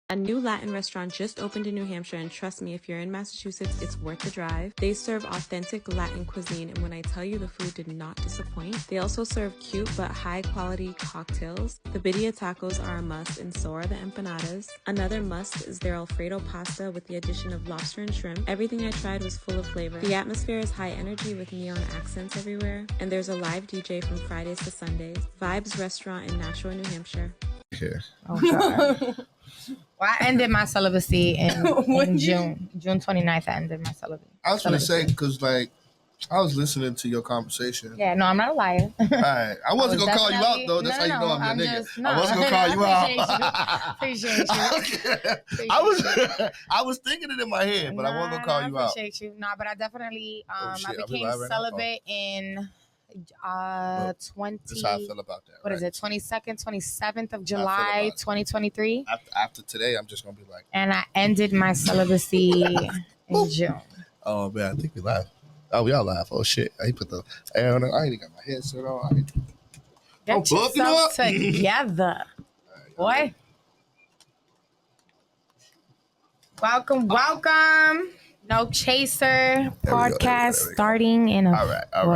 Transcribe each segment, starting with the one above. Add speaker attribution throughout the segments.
Speaker 1: A new Latin restaurant just opened in New Hampshire, and trust me, if you're in Massachusetts, it's worth the drive. They serve authentic Latin cuisine, and when I tell you the food did not disappoint. They also serve cute but high-quality cocktails. The birria tacos are a must, and so are the empanadas. Another must is their Alfredo pasta with the addition of lobster and shrimp. Everything I tried was full of flavor. The atmosphere is high energy with neon accents everywhere, and there's a live DJ from Fridays to Sundays. Vibes Restaurant in Nashua, New Hampshire.
Speaker 2: Here.
Speaker 3: Oh, God. Well, I ended my celibacy in June. June 29th, I ended my celibacy.
Speaker 2: I was going to say, because, like, I was listening to your conversation.
Speaker 3: Yeah, no, I'm not a liar.
Speaker 2: All right. I wasn't going to call you out, though. That's how you know I'm your nigga. I wasn't going to call you out.
Speaker 3: Appreciate you.
Speaker 2: I was thinking it in my head, but I wasn't going to call you out.
Speaker 3: Appreciate you. Nah, but I definitely, I became
Speaker 2: right
Speaker 3: celibate in 20.
Speaker 2: That's how I feel about that.
Speaker 3: What is it? 22nd, 27th of July, 2023.
Speaker 2: After today, I'm just going to be like.
Speaker 3: And I ended my celibacy in June.
Speaker 2: Oh, man, I think we laugh. Oh, we all laugh. Oh, shit. I put the air on. I ain't got my headset on.
Speaker 3: Get yourself together, boy. Welcome. No Chaser podcast starting in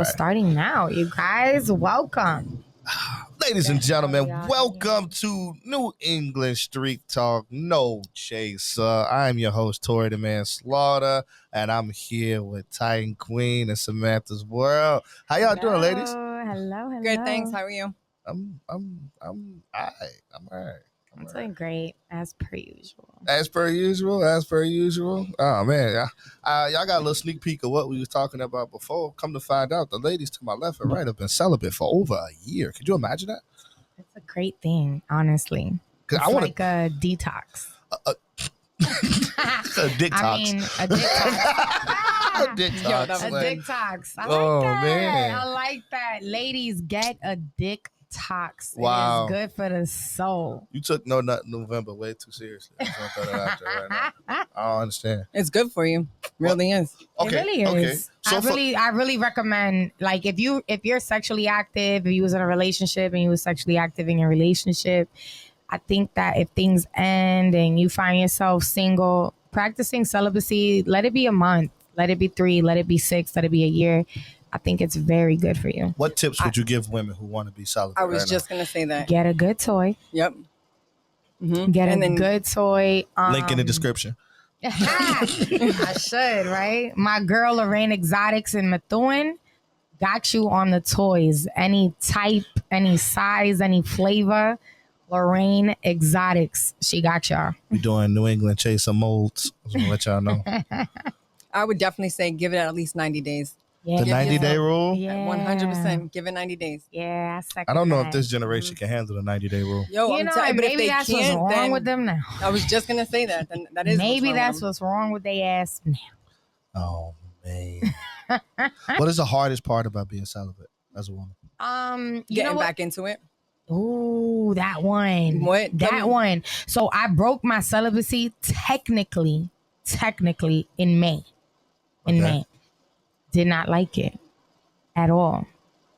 Speaker 3: starting now. You guys, welcome.
Speaker 2: Ladies and gentlemen, welcome to New England Street Talk. No Chaser. I'm your host, Tori the Man Slaughter, and I'm here with Titan Queen and Samantha's World. How y'all doing, ladies?
Speaker 3: Hello.
Speaker 4: Good, thanks. How are you?
Speaker 2: I'm all right.
Speaker 3: I'm doing great, as per usual.
Speaker 2: As per usual. Oh, man. Y'all got a little sneak peek of what we was talking about before. Come to find out, the ladies to my left and right have been celibate for over a year. Could you imagine that?
Speaker 3: It's a great thing, honestly. It's like a detox.
Speaker 2: A dick tox.
Speaker 3: I mean, a dick tox.
Speaker 2: A dick tox.
Speaker 3: A dick tox. I like that.
Speaker 2: Man.
Speaker 3: I like that. Ladies, get a dick tox.
Speaker 2: Wow.
Speaker 3: It is good for the soul.
Speaker 2: You took No Nut November way too seriously. I just want to throw that out there right now. I don't understand.
Speaker 4: It's good for you. Really is.
Speaker 2: Okay.
Speaker 3: It really is.
Speaker 2: So
Speaker 3: I really recommend, like, if you're sexually active, if you was in a relationship and you was sexually active in your relationship, I think that if things end and you find yourself single, practicing celibacy, let it be a month, let it be 3, let it be 6, let it be a year. I think it's very good for you.
Speaker 2: What tips would you give women who want to be celibate?
Speaker 4: I was just going to say that.
Speaker 3: Get a good toy.
Speaker 4: Yep.
Speaker 3: Mm-hmm. Get a good toy.
Speaker 2: Link in the description.
Speaker 3: I should, right? My girl, Lorraine Exotics in Methuen, got you on the toys. Any type, any size, any flavor. Lorraine Exotics. She got y'all.
Speaker 2: We doing New England Chaser molds. I just want to let y'all know.
Speaker 4: I would definitely say give it at least 90 days.
Speaker 3: Yeah.
Speaker 2: The 90-day rule?
Speaker 3: Yeah.
Speaker 4: 100%. Give it 90 days.
Speaker 3: Yeah,
Speaker 2: I don't know if this generation can handle the 90-day rule.
Speaker 4: Yo,
Speaker 3: but if they
Speaker 4: that's
Speaker 3: what's wrong with them now.
Speaker 4: I was just going to say that. Then that is
Speaker 3: maybe that's what's wrong with their ass now.
Speaker 2: Oh, man. What is the hardest part about being celibate as a woman?
Speaker 4: Getting back into it.
Speaker 3: Ooh, that one.
Speaker 4: What?
Speaker 3: That one. So I broke my celibacy technically in May. May. Did not like it at all.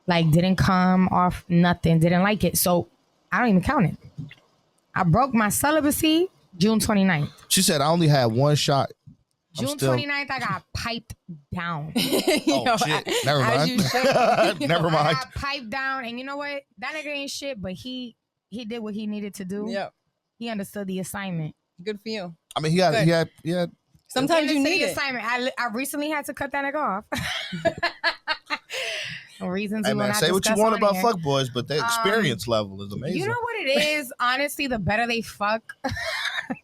Speaker 3: Like, didn't come off nothing. Didn't like it. So I don't even count it. I broke my celibacy June 29th.
Speaker 2: She said, I only had one shot.
Speaker 3: June 29th, I got piped down.
Speaker 2: Oh, shit. Never mind. Never mind.
Speaker 3: I got piped down. And you know what? That nigga ain't shit, but he did what he needed to do.
Speaker 4: Yeah.
Speaker 3: He understood the assignment.
Speaker 4: Good for you.
Speaker 2: I mean, he had
Speaker 4: Sometimes you need it.
Speaker 3: Assignment. I recently had to cut that nigga off. Reasons.
Speaker 2: Hey, man, say what you want about fuckboys, but their experience level is amazing.
Speaker 3: You know what it is? Honestly, the better they fuck,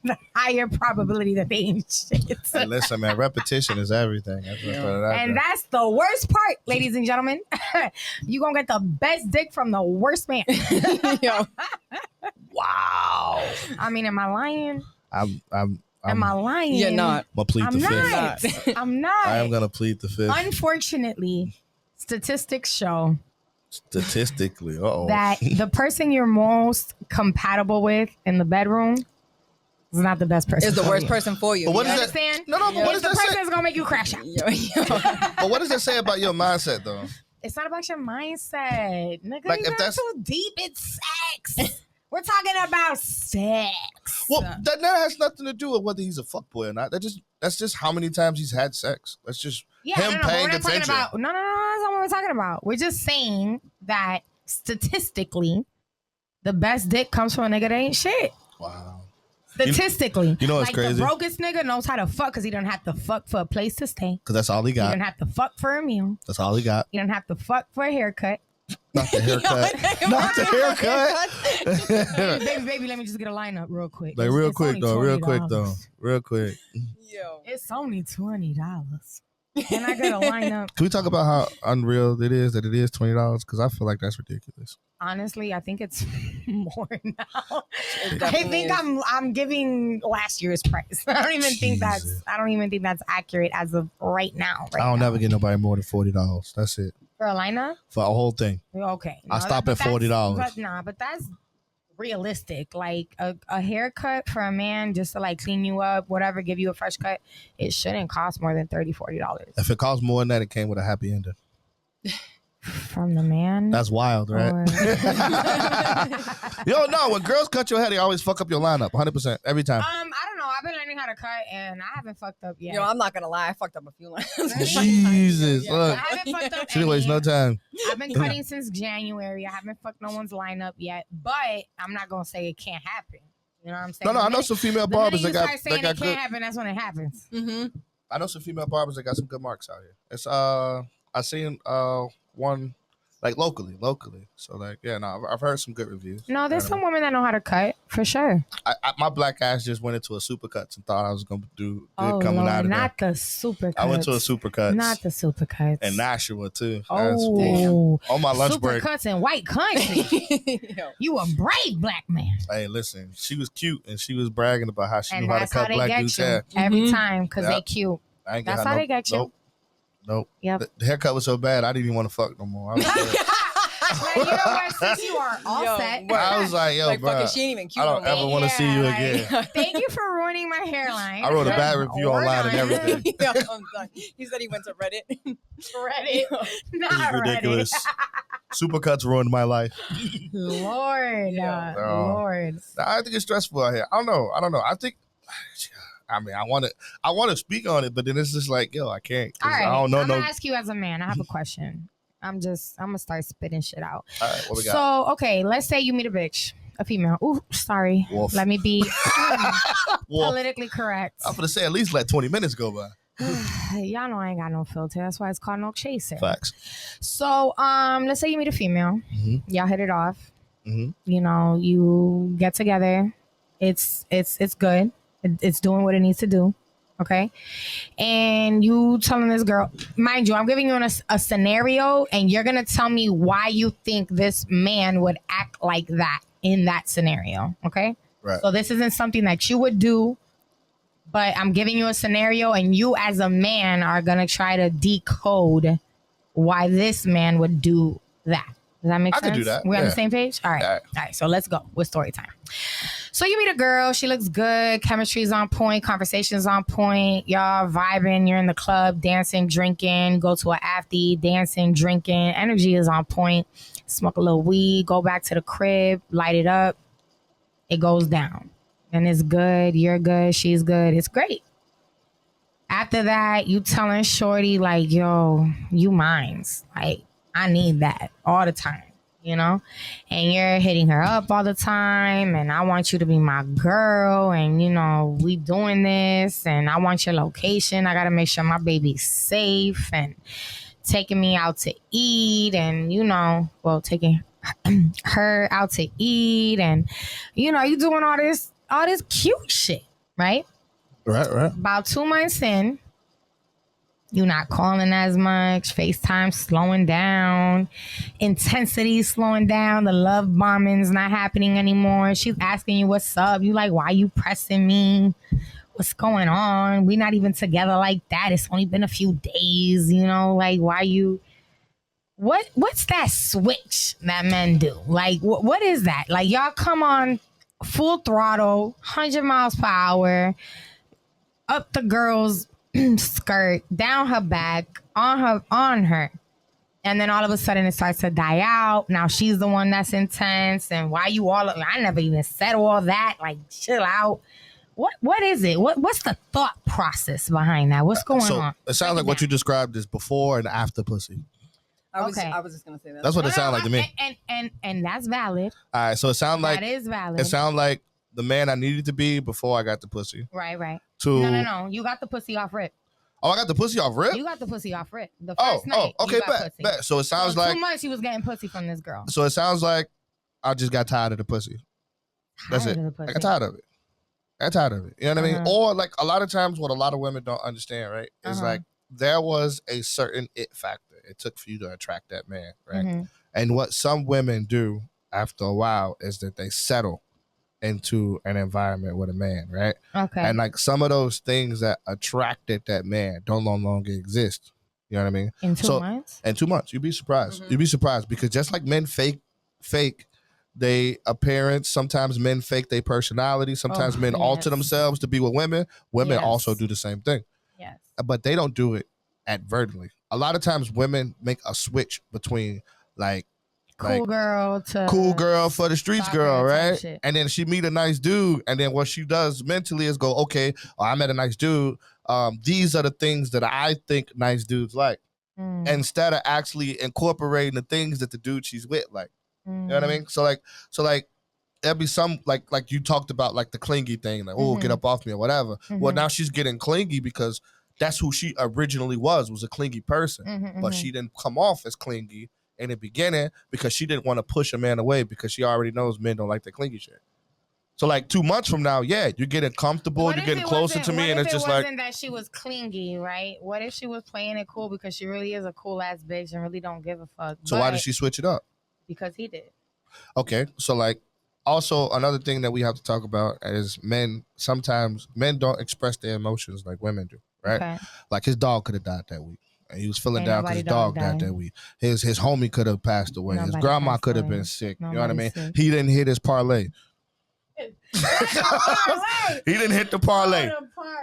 Speaker 3: the higher probability that they ain't shit.
Speaker 2: Hey, listen, man, repetition is everything.
Speaker 3: That's the worst part, ladies and gentlemen. You gonna get the best dick from the worst man.
Speaker 2: Wow.
Speaker 3: I mean, am I lying? Am I lying?
Speaker 4: You're not.
Speaker 2: I'm gonna plead the fifth.
Speaker 3: I'm not.
Speaker 2: I am gonna plead the fifth.
Speaker 3: Unfortunately, statistics show that the person you're most compatible with in the bedroom is not the best person.
Speaker 4: Is the worst person for you.
Speaker 2: But what
Speaker 3: you
Speaker 2: does
Speaker 3: understand?
Speaker 2: But what does
Speaker 3: the
Speaker 2: that
Speaker 3: person
Speaker 2: say?
Speaker 3: that's gonna make you crash out.
Speaker 2: But what does that say about your mindset, though?
Speaker 3: It's not about your mindset, nigga.
Speaker 2: Like,
Speaker 3: You're
Speaker 2: if
Speaker 3: not
Speaker 2: that's
Speaker 3: too deep. It's sex. We're talking about sex.
Speaker 2: Well, that has nothing to do with whether he's a fuckboy or not. That's just how many times he's had sex. That's just him
Speaker 3: but
Speaker 2: paying
Speaker 3: we're not talking
Speaker 2: attention.
Speaker 3: about. No, that's not what we're talking about. We're just saying that statistically, the best dick comes from a nigga that ain't shit.
Speaker 2: Wow.
Speaker 3: Statistically,
Speaker 2: you know what's
Speaker 3: like
Speaker 2: crazy?
Speaker 3: The brokest nigga knows how to fuck because he don't have to fuck for a place to stay.
Speaker 2: Because that's all he
Speaker 3: He
Speaker 2: got.
Speaker 3: don't have to fuck for a meal.
Speaker 2: That's all he got.
Speaker 3: You don't have to fuck for a haircut.
Speaker 2: Not the haircut. Not the haircut.
Speaker 3: baby, let me just get a lineup real quick.
Speaker 2: Like
Speaker 3: It's
Speaker 2: quick
Speaker 3: only
Speaker 2: though. Real quick.
Speaker 4: Yo.
Speaker 3: It's only $20. Can I get a lineup?
Speaker 2: Can we talk about how unreal it is that it is $20? Because I feel like that's ridiculous.
Speaker 3: Honestly, I think it's more now.
Speaker 4: It
Speaker 3: I
Speaker 4: definitely
Speaker 3: think
Speaker 4: is.
Speaker 3: I'm giving last year's price. I don't even think that's accurate as of right now.
Speaker 2: I don't never get nobody more than $40. That's it.
Speaker 3: For a lineup?
Speaker 2: For a whole thing.
Speaker 3: Okay.
Speaker 2: I stop at $40.
Speaker 3: But that's realistic. Like a haircut for a man just to like clean you up, whatever, give you a fresh cut, it shouldn't cost more than $30-$40.
Speaker 2: If it costs more than that, it came with a happy ending.
Speaker 3: From the man?
Speaker 2: That's wild, right? Yo, no, when girls cut your hair, they always fuck up your lineup 100% every time.
Speaker 3: I don't know. I've been learning how to cut and I haven't fucked up yet.
Speaker 4: Yo, I'm not gonna lie. I fucked up a few lines.
Speaker 2: Jesus.
Speaker 4: Yeah.
Speaker 2: Look.
Speaker 3: I haven't fucked up
Speaker 2: She wastes no
Speaker 3: any.
Speaker 2: time.
Speaker 3: I've been cutting since January. I haven't fucked no one's lineup yet, but I'm not gonna say it can't happen. You know what I'm saying?
Speaker 2: No, I know some female
Speaker 3: The
Speaker 2: barbers
Speaker 3: minute
Speaker 2: that
Speaker 3: you
Speaker 2: got
Speaker 3: start saying
Speaker 2: that
Speaker 3: it
Speaker 2: got
Speaker 3: can't
Speaker 2: good.
Speaker 3: happen, that's when it happens.
Speaker 4: Mm-hmm.
Speaker 2: I know some female barbers that got some good marks out here. It's I seen one like locally. So like I've heard some good reviews.
Speaker 3: No, there's some women that know how to cut for sure.
Speaker 2: My black ass just went into a supercuts and thought I was gonna do good
Speaker 3: Oh
Speaker 2: coming
Speaker 3: Lord,
Speaker 2: out of
Speaker 3: not
Speaker 2: there.
Speaker 3: the super.
Speaker 2: I went to a supercuts.
Speaker 3: Not the super cuts.
Speaker 2: in Nashua too.
Speaker 3: Oh,
Speaker 2: On my lunch
Speaker 3: super
Speaker 2: break.
Speaker 3: cuts in white country.
Speaker 4: Yo.
Speaker 3: You a brave black man.
Speaker 2: Hey, listen, she was cute and she was bragging about how she
Speaker 3: And
Speaker 2: knew how to
Speaker 3: that's how
Speaker 2: cut
Speaker 3: they
Speaker 2: black
Speaker 3: get
Speaker 2: dudes'
Speaker 3: you
Speaker 2: hair.
Speaker 3: every
Speaker 4: Mhm.
Speaker 3: time because they
Speaker 2: Yep.
Speaker 3: cute.
Speaker 2: I ain't get
Speaker 3: That's
Speaker 2: her
Speaker 3: how they get you.
Speaker 2: Nope.
Speaker 3: Yep.
Speaker 2: The haircut was so bad I didn't even want to fuck no more. I was,
Speaker 3: Now, you know what? Since you are all
Speaker 4: Yo,
Speaker 3: set,
Speaker 4: word.
Speaker 2: I was like, yo,
Speaker 4: Like
Speaker 2: bro,
Speaker 4: fucking, she ain't even cute.
Speaker 2: I don't
Speaker 4: no more.
Speaker 2: ever want to see you
Speaker 3: like,
Speaker 2: again.
Speaker 3: Thank you for ruining my hairline.
Speaker 2: I wrote a bad review
Speaker 3: We're
Speaker 2: online and
Speaker 3: done.
Speaker 2: everything.
Speaker 4: Yo, I'm done. He said he went to Reddit.
Speaker 3: Reddit,
Speaker 2: This
Speaker 3: not
Speaker 2: is ridiculous. Supercuts ruined my life.
Speaker 3: Reddit. Lord,
Speaker 4: Yeah.
Speaker 3: Lord.
Speaker 2: I think it's stressful out here. I don't know. I think. I mean, I want to speak on it, but then it's just like, yo, I can't. 'Cause
Speaker 3: All right,
Speaker 2: I don't know
Speaker 3: I'm
Speaker 2: no.
Speaker 3: gonna ask you as a man. I have a question. I'm gonna start spitting shit out.
Speaker 2: All right, what we got?
Speaker 3: So, okay, let's say you meet a bitch, a female. Ooh, sorry.
Speaker 2: Wolf.
Speaker 3: Let me be
Speaker 2: Well,
Speaker 3: politically correct.
Speaker 2: I'm gonna say at least let 20 minutes go by.
Speaker 3: Y'all know I ain't got no filter. That's why it's called no chaser.
Speaker 2: Facts.
Speaker 3: So, let's say you meet a female.
Speaker 2: Mhm.
Speaker 3: Y'all hit it off.
Speaker 2: Mhm.
Speaker 3: You know, you get together. It's good. It's doing what it needs to do. Okay. And you telling this girl, mind you, I'm giving you a scenario and you're going to tell me why you think this man would act like that in that scenario. Okay.
Speaker 2: Right.
Speaker 3: So this isn't something that you would do, but I'm giving you a scenario and you as a man are going to try to decode why this man would do that. Does that make
Speaker 2: I
Speaker 3: sense?
Speaker 2: can do that,
Speaker 3: We're on the
Speaker 2: yeah.
Speaker 3: same page? All right.
Speaker 2: All
Speaker 3: All
Speaker 2: right.
Speaker 3: right. So let's go with story time. So you meet a girl. She looks good. Chemistry's on point. Conversation's on point. Y'all vibing. You're in the club, dancing, drinking. Go to an after, dancing, drinking. Energy is on point. Smoke a little weed. Go back to the crib. Light it up. It goes down. And it's good. You're good. She's good. It's great. After that, you telling shorty like, yo, you mines. Like, I need that all the time, you know? And you're hitting her up all the time. And I want you to be my girl. And, you know, we doing this. And I want your location. I got to make sure my baby's safe. And taking me out to eat. And, you know, well, taking her out to eat. And, you know, you doing all this cute shit, right?
Speaker 2: Right.
Speaker 3: About 2 months in, you're not calling as much, FaceTime slowing down, intensity slowing down, the love bombing's not happening anymore. She's asking you what's up. You like, why you pressing me? What's going on? We're not even together like that. It's only been a few days, you know, like why you what's that switch that men do? Like what is that? Like y'all come on full throttle, 100 miles per hour, up the girl's skirt, down her back, on her. And then all of a sudden it starts to die out. Now she's the one that's intense. And why you all, I never even said all that. Like, chill out. What is it? What's the thought process behind that? What's going on?
Speaker 2: It sounds like what you described is before and after pussy.
Speaker 4: I was
Speaker 3: Okay.
Speaker 4: just gonna say that.
Speaker 2: That's what it sounded like to me.
Speaker 3: And that's valid.
Speaker 2: All right, so it sounds like
Speaker 3: That is valid.
Speaker 2: it sounds like the man I needed to be before I got the pussy.
Speaker 3: Right.
Speaker 2: To
Speaker 3: No. You got the pussy off rip.
Speaker 2: Oh, I got the pussy off rip.
Speaker 3: You got the pussy off rip. The first night.
Speaker 2: Okay,
Speaker 3: you got pussy.
Speaker 2: bet. So it sounds
Speaker 3: So
Speaker 2: like
Speaker 3: 2 months you was getting pussy from this girl.
Speaker 2: So it sounds like I just got tired of the pussy. That's
Speaker 3: Tired
Speaker 2: it.
Speaker 3: of the pussy.
Speaker 2: I got tired of it. You know what I mean?
Speaker 3: Uh-huh.
Speaker 2: Or like a lot of times what a lot of women don't understand, right? Is
Speaker 3: Uh-huh.
Speaker 2: like there was a certain it factor it took for you to attract that man, right?
Speaker 3: Mhm.
Speaker 2: And what some women do after a while is that they settle into an environment with a man, right?
Speaker 3: Okay.
Speaker 2: And like some of those things that attracted that man don't no longer exist. You know what I mean?
Speaker 3: In 2 months?
Speaker 2: In 2 months, you'd be surprised.
Speaker 4: Mhm.
Speaker 2: You'd be surprised because just like men fake they appearance, sometimes men fake their personality, sometimes men alter
Speaker 3: yes.
Speaker 2: themselves to be with women. Women
Speaker 3: Yes.
Speaker 2: also do the same thing,
Speaker 3: Yes.
Speaker 2: but they don't do it advertently. A lot of times women make a switch between like
Speaker 3: Cool girl to
Speaker 2: cool girl for the streets
Speaker 3: stalker
Speaker 2: girl,
Speaker 3: type
Speaker 2: right?
Speaker 3: shit.
Speaker 2: And then she meet a nice dude, and then what she does mentally is go, okay, I met a nice dude. These are the things that I think nice dudes like,
Speaker 3: Mm,
Speaker 2: instead of actually incorporating the things that the dude she's with like. You know what I mean? So like there'll be some like you talked about like the clingy thing, like oh get
Speaker 3: Mhm.
Speaker 2: up off me or whatever. Well,
Speaker 3: Mhm.
Speaker 2: now she's getting clingy because that's who she originally was a clingy person, but she didn't come off as clingy in the beginning because she didn't want to push a man away because she already knows men don't like the clingy shit. So like 2 months from now, yeah, you're getting comfortable,
Speaker 3: What
Speaker 2: you're
Speaker 3: if
Speaker 2: getting
Speaker 3: it
Speaker 2: closer
Speaker 3: wasn't-
Speaker 2: to me,
Speaker 3: what
Speaker 2: and
Speaker 3: if
Speaker 2: it's
Speaker 3: it
Speaker 2: just like
Speaker 3: wasn't that she was clingy, right? What if she was playing it cool because she really is a cool ass bitch and really don't give a fuck?
Speaker 2: so why
Speaker 3: But-
Speaker 2: did she switch it up?
Speaker 3: Because he did.
Speaker 2: Okay, so like also another thing that we have to talk about is sometimes men don't express their emotions like women do, right?
Speaker 3: Okay.
Speaker 2: Like his dog could have died that week. And he was feeling
Speaker 3: Ain't
Speaker 2: down because
Speaker 3: nobody
Speaker 2: his dog
Speaker 3: dog
Speaker 2: died
Speaker 3: died.
Speaker 2: that week. His homie could have passed away. His
Speaker 3: Nobody
Speaker 2: grandma
Speaker 3: passed
Speaker 2: could have
Speaker 3: away.
Speaker 2: been sick. You know what I mean?
Speaker 3: Nobody's sick.
Speaker 2: He didn't hit his parlay. He didn't hit the parlay.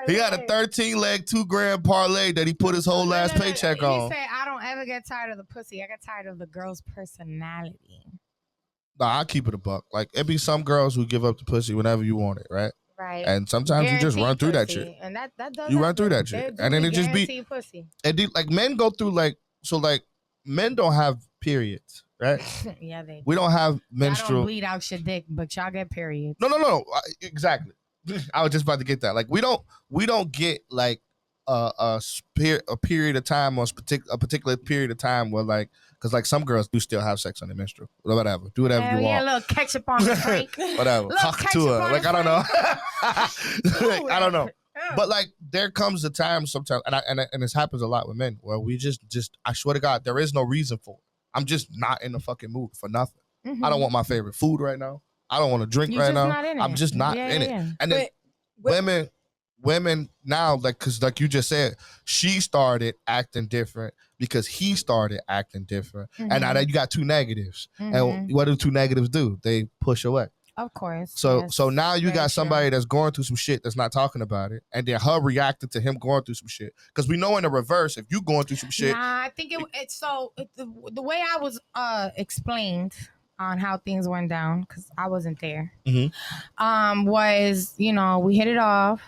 Speaker 2: He had a 13-leg, $2,000 parlay that he put his whole last paycheck on.
Speaker 3: He said, I don't ever get tired of the pussy. I get tired of the girl's personality.
Speaker 2: Nah, I keep it a buck. Like it be some girls who give up the pussy whenever you want it, right?
Speaker 3: Right.
Speaker 2: And sometimes you just run
Speaker 3: Guaranteed
Speaker 2: through that
Speaker 3: pussy.
Speaker 2: shit.
Speaker 3: And that does
Speaker 2: You run through
Speaker 3: happen.
Speaker 2: that shit.
Speaker 3: They
Speaker 2: And then
Speaker 3: do
Speaker 2: it just be-
Speaker 3: guaranteed pussy.
Speaker 2: Like men go through like men don't have periods, right?
Speaker 3: Yeah, they do.
Speaker 2: We don't have
Speaker 3: Y'all don't
Speaker 2: menstrual.
Speaker 3: bleed out your dick, but y'all get periods.
Speaker 2: No. Exactly. I was just about to get that. Like we don't get like a period of time or a particular period of time where like because like some girls do still have sex on their menstrual. Whatever. Do whatever
Speaker 3: Hell
Speaker 2: you
Speaker 3: yeah,
Speaker 2: want.
Speaker 3: a little ketchup on the drink.
Speaker 2: Whatever.
Speaker 3: Look,
Speaker 2: Talk to
Speaker 3: ketchup
Speaker 2: her.
Speaker 3: on
Speaker 2: Like
Speaker 3: the
Speaker 2: I don't know. Like, I don't know. But like there comes a time sometimes, and this happens a lot with men where we just I swear to God, there is no reason for it. I'm just not in the fucking mood for nothing. I don't want my favorite food right now. I don't want to drink
Speaker 3: You
Speaker 2: right
Speaker 3: just
Speaker 2: now.
Speaker 3: not in
Speaker 2: I'm
Speaker 3: it.
Speaker 2: just not
Speaker 3: Yeah,
Speaker 2: in it.
Speaker 3: yeah.
Speaker 2: And then women now, like, cause like you just said, she started acting different because he started acting different, and now that you got two negatives, and what do two negatives do? They push away.
Speaker 3: Of course.
Speaker 2: So
Speaker 3: yes.
Speaker 2: so now you
Speaker 3: Very
Speaker 2: got somebody
Speaker 3: true.
Speaker 2: that's going through some shit that's not talking about it, and then her reacting to him going through some shit. Because we know in the reverse, if you going through some shit,
Speaker 3: Nah, I think the way I was explained on how things went down, because I wasn't there, was, we hit it off.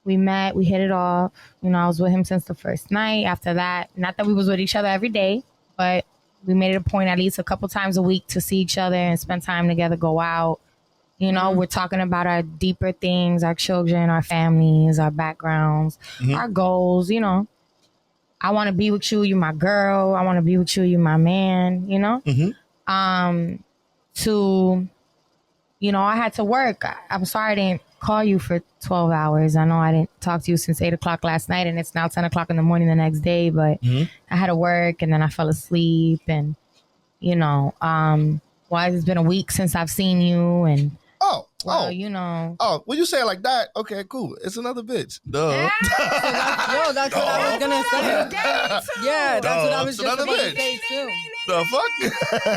Speaker 3: We met, we hit it off. I was with him since the first night. After that, not that we was with each other every day, but we made it a point at least a couple times a week to see each other and spend time together, go out. We're talking about our deeper things, our children, our families, our backgrounds, our goals, I want to be with you, you're my girl. I want to be with you, you're my man, I had to work. I'm sorry I didn't call you for 12 hours. I know I didn't talk to you since 8 o'clock last night and it's now 10 o'clock in the morning the next day, but I had to work and then I fell asleep and, it's been a week since I've seen you and,
Speaker 2: when you say it like that, okay, cool. It's another bitch. Duh.
Speaker 4: Yo, that's what I was gonna say. Yeah, that's what I was just
Speaker 2: another
Speaker 4: about to
Speaker 2: bitch.
Speaker 4: say too.
Speaker 2: The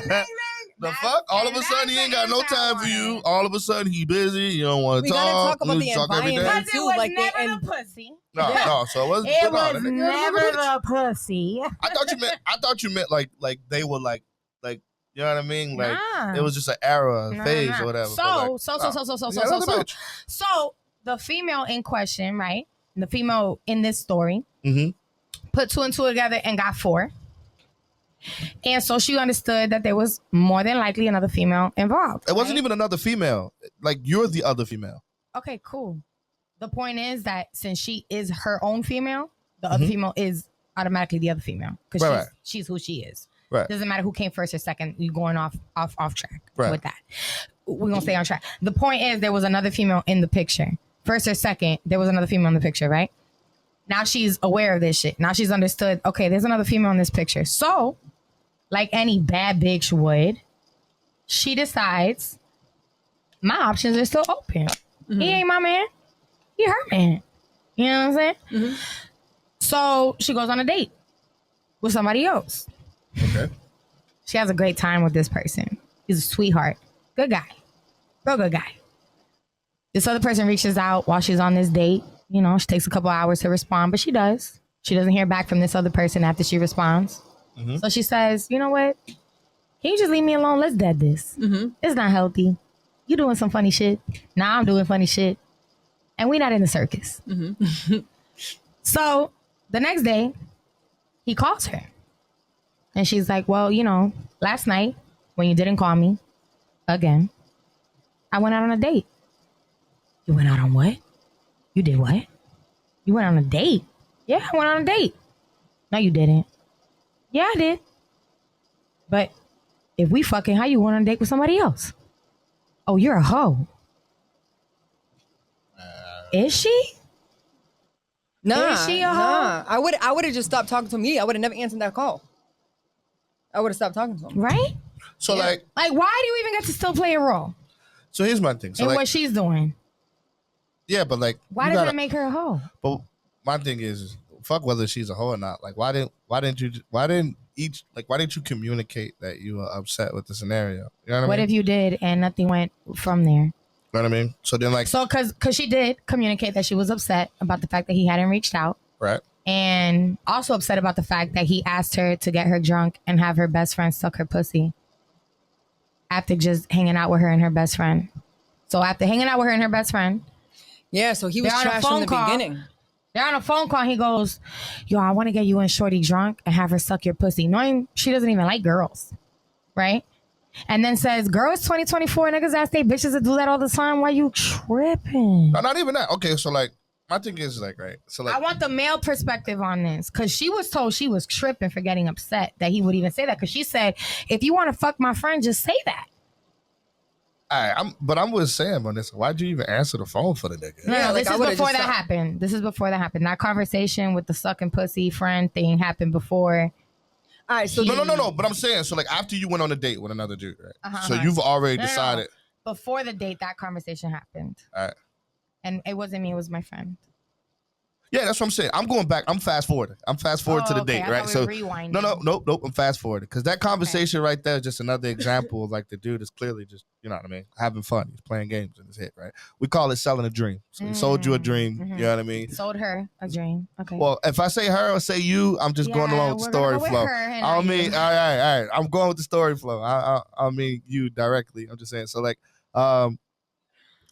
Speaker 2: fuck? The fuck? All of a sudden, he ain't got no time for you. All of a sudden, he busy. You don't want to
Speaker 4: We gotta
Speaker 2: talk.
Speaker 4: talk about the
Speaker 2: Talk every day.
Speaker 4: environment.
Speaker 3: Because it
Speaker 4: too,
Speaker 3: was
Speaker 4: like they-
Speaker 3: never
Speaker 4: and-
Speaker 3: the pussy.
Speaker 2: No. So it was.
Speaker 3: It
Speaker 2: no,
Speaker 3: was
Speaker 2: that nigga
Speaker 3: never
Speaker 2: was a bitch.
Speaker 3: the pussy.
Speaker 2: I thought you meant like they were like you know what I mean? Like
Speaker 3: Nah.
Speaker 2: it was just an era, a
Speaker 3: Nah,
Speaker 2: phase
Speaker 3: nah.
Speaker 2: or whatever.
Speaker 3: So
Speaker 2: but, like,
Speaker 3: So the female in question, right? The female in this story put 2 and 2 together and got 4. And so she understood that there was more than likely another female involved.
Speaker 2: It wasn't
Speaker 3: right?
Speaker 2: even another female. Like you're the other female.
Speaker 3: Okay, cool. The point is that since she is her own female, the other female is automatically the other female because
Speaker 2: Right.
Speaker 3: she's who she is.
Speaker 2: Right.
Speaker 3: Doesn't matter who came first or second. You're going off track
Speaker 2: Right.
Speaker 3: with that. We're gonna stay on track. The point is there was another female in the picture. First or second, there was another female in the picture, right? Now she's aware of this shit. Now she's understood. Okay, there's another female in this picture. So, like any bad bitch would, she decides my options are still open. He ain't my man. He her man. You know what I'm saying? So she goes on a date with somebody else.
Speaker 2: Okay.
Speaker 3: She has a great time with this person. He's a sweetheart. Good guy. Real good guy. This other person reaches out while she's on this date. You know, she takes a couple hours to respond, but she does. She doesn't hear back from this other person after she responds. So she says, you know what? Can you just leave me alone? Let's dead this. It's not healthy. You doing some funny shit. Now I'm doing funny shit. And we not in the circus. So the next day, he calls her. And she's like, well, you know, last night when you didn't call me again, I went out on a date. You went out on what? You did what? You went on a date? Yeah, I went on a date. No, you didn't. Yeah, I did. But if we fucking, how you went on a date with somebody else? Oh, you're a hoe. Is she?
Speaker 4: Nah,
Speaker 3: Is she a hoe?
Speaker 4: nah. I would have just stopped talking to me. I would have never answered that call. I would have stopped talking to him.
Speaker 3: Right?
Speaker 2: So like
Speaker 3: Like, why do you even get to still play a role
Speaker 2: so here's my thing. So
Speaker 3: in
Speaker 2: like
Speaker 3: what she's doing?
Speaker 2: yeah, but like
Speaker 3: Why
Speaker 2: you
Speaker 3: does
Speaker 2: gotta-
Speaker 3: it make her a hoe?
Speaker 2: But my thing is, fuck whether she's a hoe or not. Like, why didn't you communicate that you were upset with the scenario? You know what I
Speaker 3: What
Speaker 2: mean?
Speaker 3: if you did and nothing went from there?
Speaker 2: You know what I mean? So then, like,
Speaker 3: So, cause she did communicate that she was upset about the fact that he hadn't reached out,
Speaker 2: right?
Speaker 3: and also upset about the fact that he asked her to get her drunk and have her best friend suck her pussy after just hanging out with her and her best friend. So after hanging out with her and her best friend,
Speaker 4: Yeah, so he was
Speaker 3: They're on a
Speaker 4: trash from
Speaker 3: phone
Speaker 4: the
Speaker 3: call.
Speaker 4: beginning.
Speaker 3: they're on a phone call. He goes, "Yo, I want to get you and Shorty drunk and have her suck your pussy," knowing she doesn't even like girls, right? And then says, "Girl, it's 2024. Niggas ask they bitches to do that all the time. Why you tripping?"
Speaker 2: No, not even that. Okay, so like, my thing is like, right? So like,
Speaker 3: I want the male perspective on this because she was told she was tripping for getting upset that he would even say that because she said, "If you want to fuck my friend, just say that."
Speaker 2: all right, I'm with Sam on this. Why'd you even answer the phone for the nigga?
Speaker 3: No,
Speaker 4: Yeah, like,
Speaker 3: this
Speaker 4: I
Speaker 3: is
Speaker 4: would've
Speaker 3: before
Speaker 4: just
Speaker 3: that
Speaker 4: stopped.
Speaker 3: happened. This is before that happened. That conversation with the sucking pussy friend thing happened before.
Speaker 4: All right, so
Speaker 2: No. But I'm saying, so like, after you went on a date with another dude, right?
Speaker 3: Uh-huh.
Speaker 2: So you've already
Speaker 3: No, no, no.
Speaker 2: decided.
Speaker 3: Before the date, that conversation happened.
Speaker 2: All right.
Speaker 3: And it wasn't me, it was my friend.
Speaker 2: Yeah, that's what I'm saying. I'm going back. I'm fast forwarding. I'm fast forward to the
Speaker 3: okay.
Speaker 2: date,
Speaker 3: I
Speaker 2: right?
Speaker 3: thought
Speaker 2: So
Speaker 3: we were rewinding.
Speaker 2: nope. I'm fast forwarding because that conversation right there is just another example of like the dude is clearly just, you know what I mean, having fun. He's playing games in his head, right? We call it selling a dream. So he sold you a dream.
Speaker 3: Mhm.
Speaker 2: You know what I mean?
Speaker 3: Sold her a dream. Okay.
Speaker 2: Well, if I say her or say you, I'm just going
Speaker 3: Yeah,
Speaker 2: along with the
Speaker 3: we're
Speaker 2: story
Speaker 3: gonna go with
Speaker 2: flow.
Speaker 3: her and
Speaker 2: I
Speaker 3: not
Speaker 2: mean,
Speaker 3: you.
Speaker 2: all right. I'm going with the story flow. I mean you directly. I'm just saying. So like,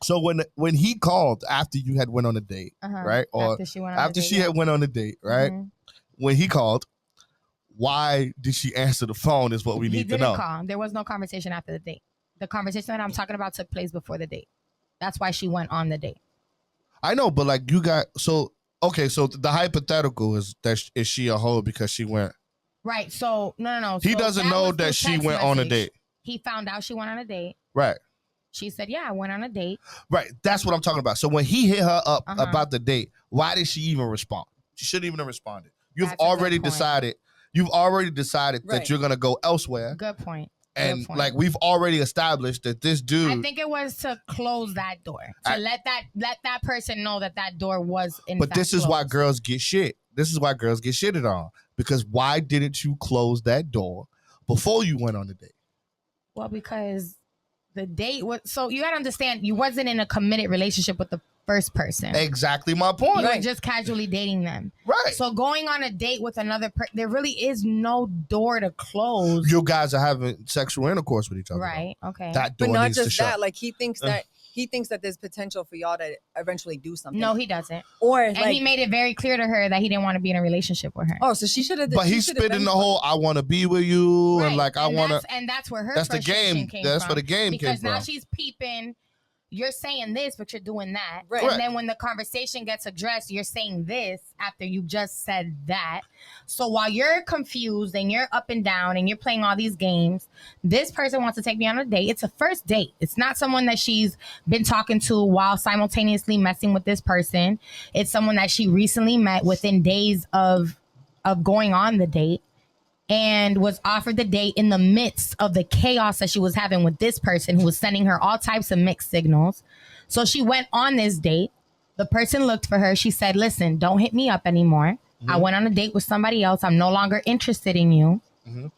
Speaker 2: so when he called after you had went on a date,
Speaker 3: Uh-huh.
Speaker 2: right? Or
Speaker 3: after she went on the
Speaker 2: after
Speaker 3: date,
Speaker 2: she
Speaker 3: yeah.
Speaker 2: had went on a date, right?
Speaker 3: Mhm.
Speaker 2: When he called, why did she answer the phone is what we
Speaker 3: He
Speaker 2: need to
Speaker 3: didn't
Speaker 2: know.
Speaker 3: call. There was no conversation after the date. The conversation that I'm talking about took place before the date. That's why she went on the date.
Speaker 2: I know, but like you got, so, okay, so the hypothetical is that is she a hoe because she went,
Speaker 3: Right. So no.
Speaker 2: he
Speaker 3: So
Speaker 2: doesn't
Speaker 3: that
Speaker 2: know
Speaker 3: was through
Speaker 2: that she
Speaker 3: text
Speaker 2: went on a
Speaker 3: message.
Speaker 2: date.
Speaker 3: He found out she went on a date.
Speaker 2: Right.
Speaker 3: She said, "Yeah, I went on a date."
Speaker 2: Right. That's what I'm talking about. So when he hit her up
Speaker 3: Uh-huh.
Speaker 2: about the date, why did she even respond? She shouldn't even have responded. You've
Speaker 3: That's a good
Speaker 2: already
Speaker 3: point.
Speaker 2: decided. You've already decided that
Speaker 4: Right.
Speaker 2: you're gonna go elsewhere,
Speaker 3: Good point.
Speaker 2: and
Speaker 3: point.
Speaker 2: like we've already established that this dude.
Speaker 3: I think it was to close that door, to let that person know that door was in
Speaker 2: but
Speaker 3: fact
Speaker 2: this is why
Speaker 3: closed.
Speaker 2: girls get shit. This is why girls get shitted on because why didn't you close that door before you went on the date?
Speaker 3: Well, because the date was so you gotta understand you wasn't in a committed relationship with the first person.
Speaker 2: Exactly my point.
Speaker 3: You were just casually dating them.
Speaker 2: Right.
Speaker 3: So going on a date with another person, there really is no door to close.
Speaker 2: You guys are having sexual intercourse with each other.
Speaker 3: Right. Okay.
Speaker 2: That door
Speaker 4: But not
Speaker 2: needs to
Speaker 4: just
Speaker 2: shut.
Speaker 4: that. Like he thinks that there's potential for y'all to eventually do something.
Speaker 3: No, he doesn't.
Speaker 4: Or
Speaker 3: And
Speaker 4: like,
Speaker 3: he made it very clear to her that he didn't want to be in a relationship with her.
Speaker 4: oh, so she should have.
Speaker 2: But he's spitting the whole "I want to be with you"
Speaker 3: Right.
Speaker 2: and like I want to.
Speaker 3: And that's where her
Speaker 2: That's the
Speaker 3: frustration
Speaker 2: game.
Speaker 3: came
Speaker 2: That's
Speaker 3: from.
Speaker 2: where the game came
Speaker 3: Because now
Speaker 2: from.
Speaker 3: she's peeping. You're saying this, but you're doing that.
Speaker 4: Right.
Speaker 3: And
Speaker 2: Right.
Speaker 3: then when the conversation gets addressed, you're saying this after you just said that. So while you're confused and you're up and down and you're playing all these games, this person wants to take me on a date. It's a first date. It's not someone that she's been talking to while simultaneously messing with this person. It's someone that she recently met within days of going on the date. And was offered the date in the midst of the chaos that she was having with this person who was sending her all types of mixed signals. So she went on this date. The person looked for her. She said, listen, don't hit me up anymore. I went on a date with somebody else. I'm no longer interested in you.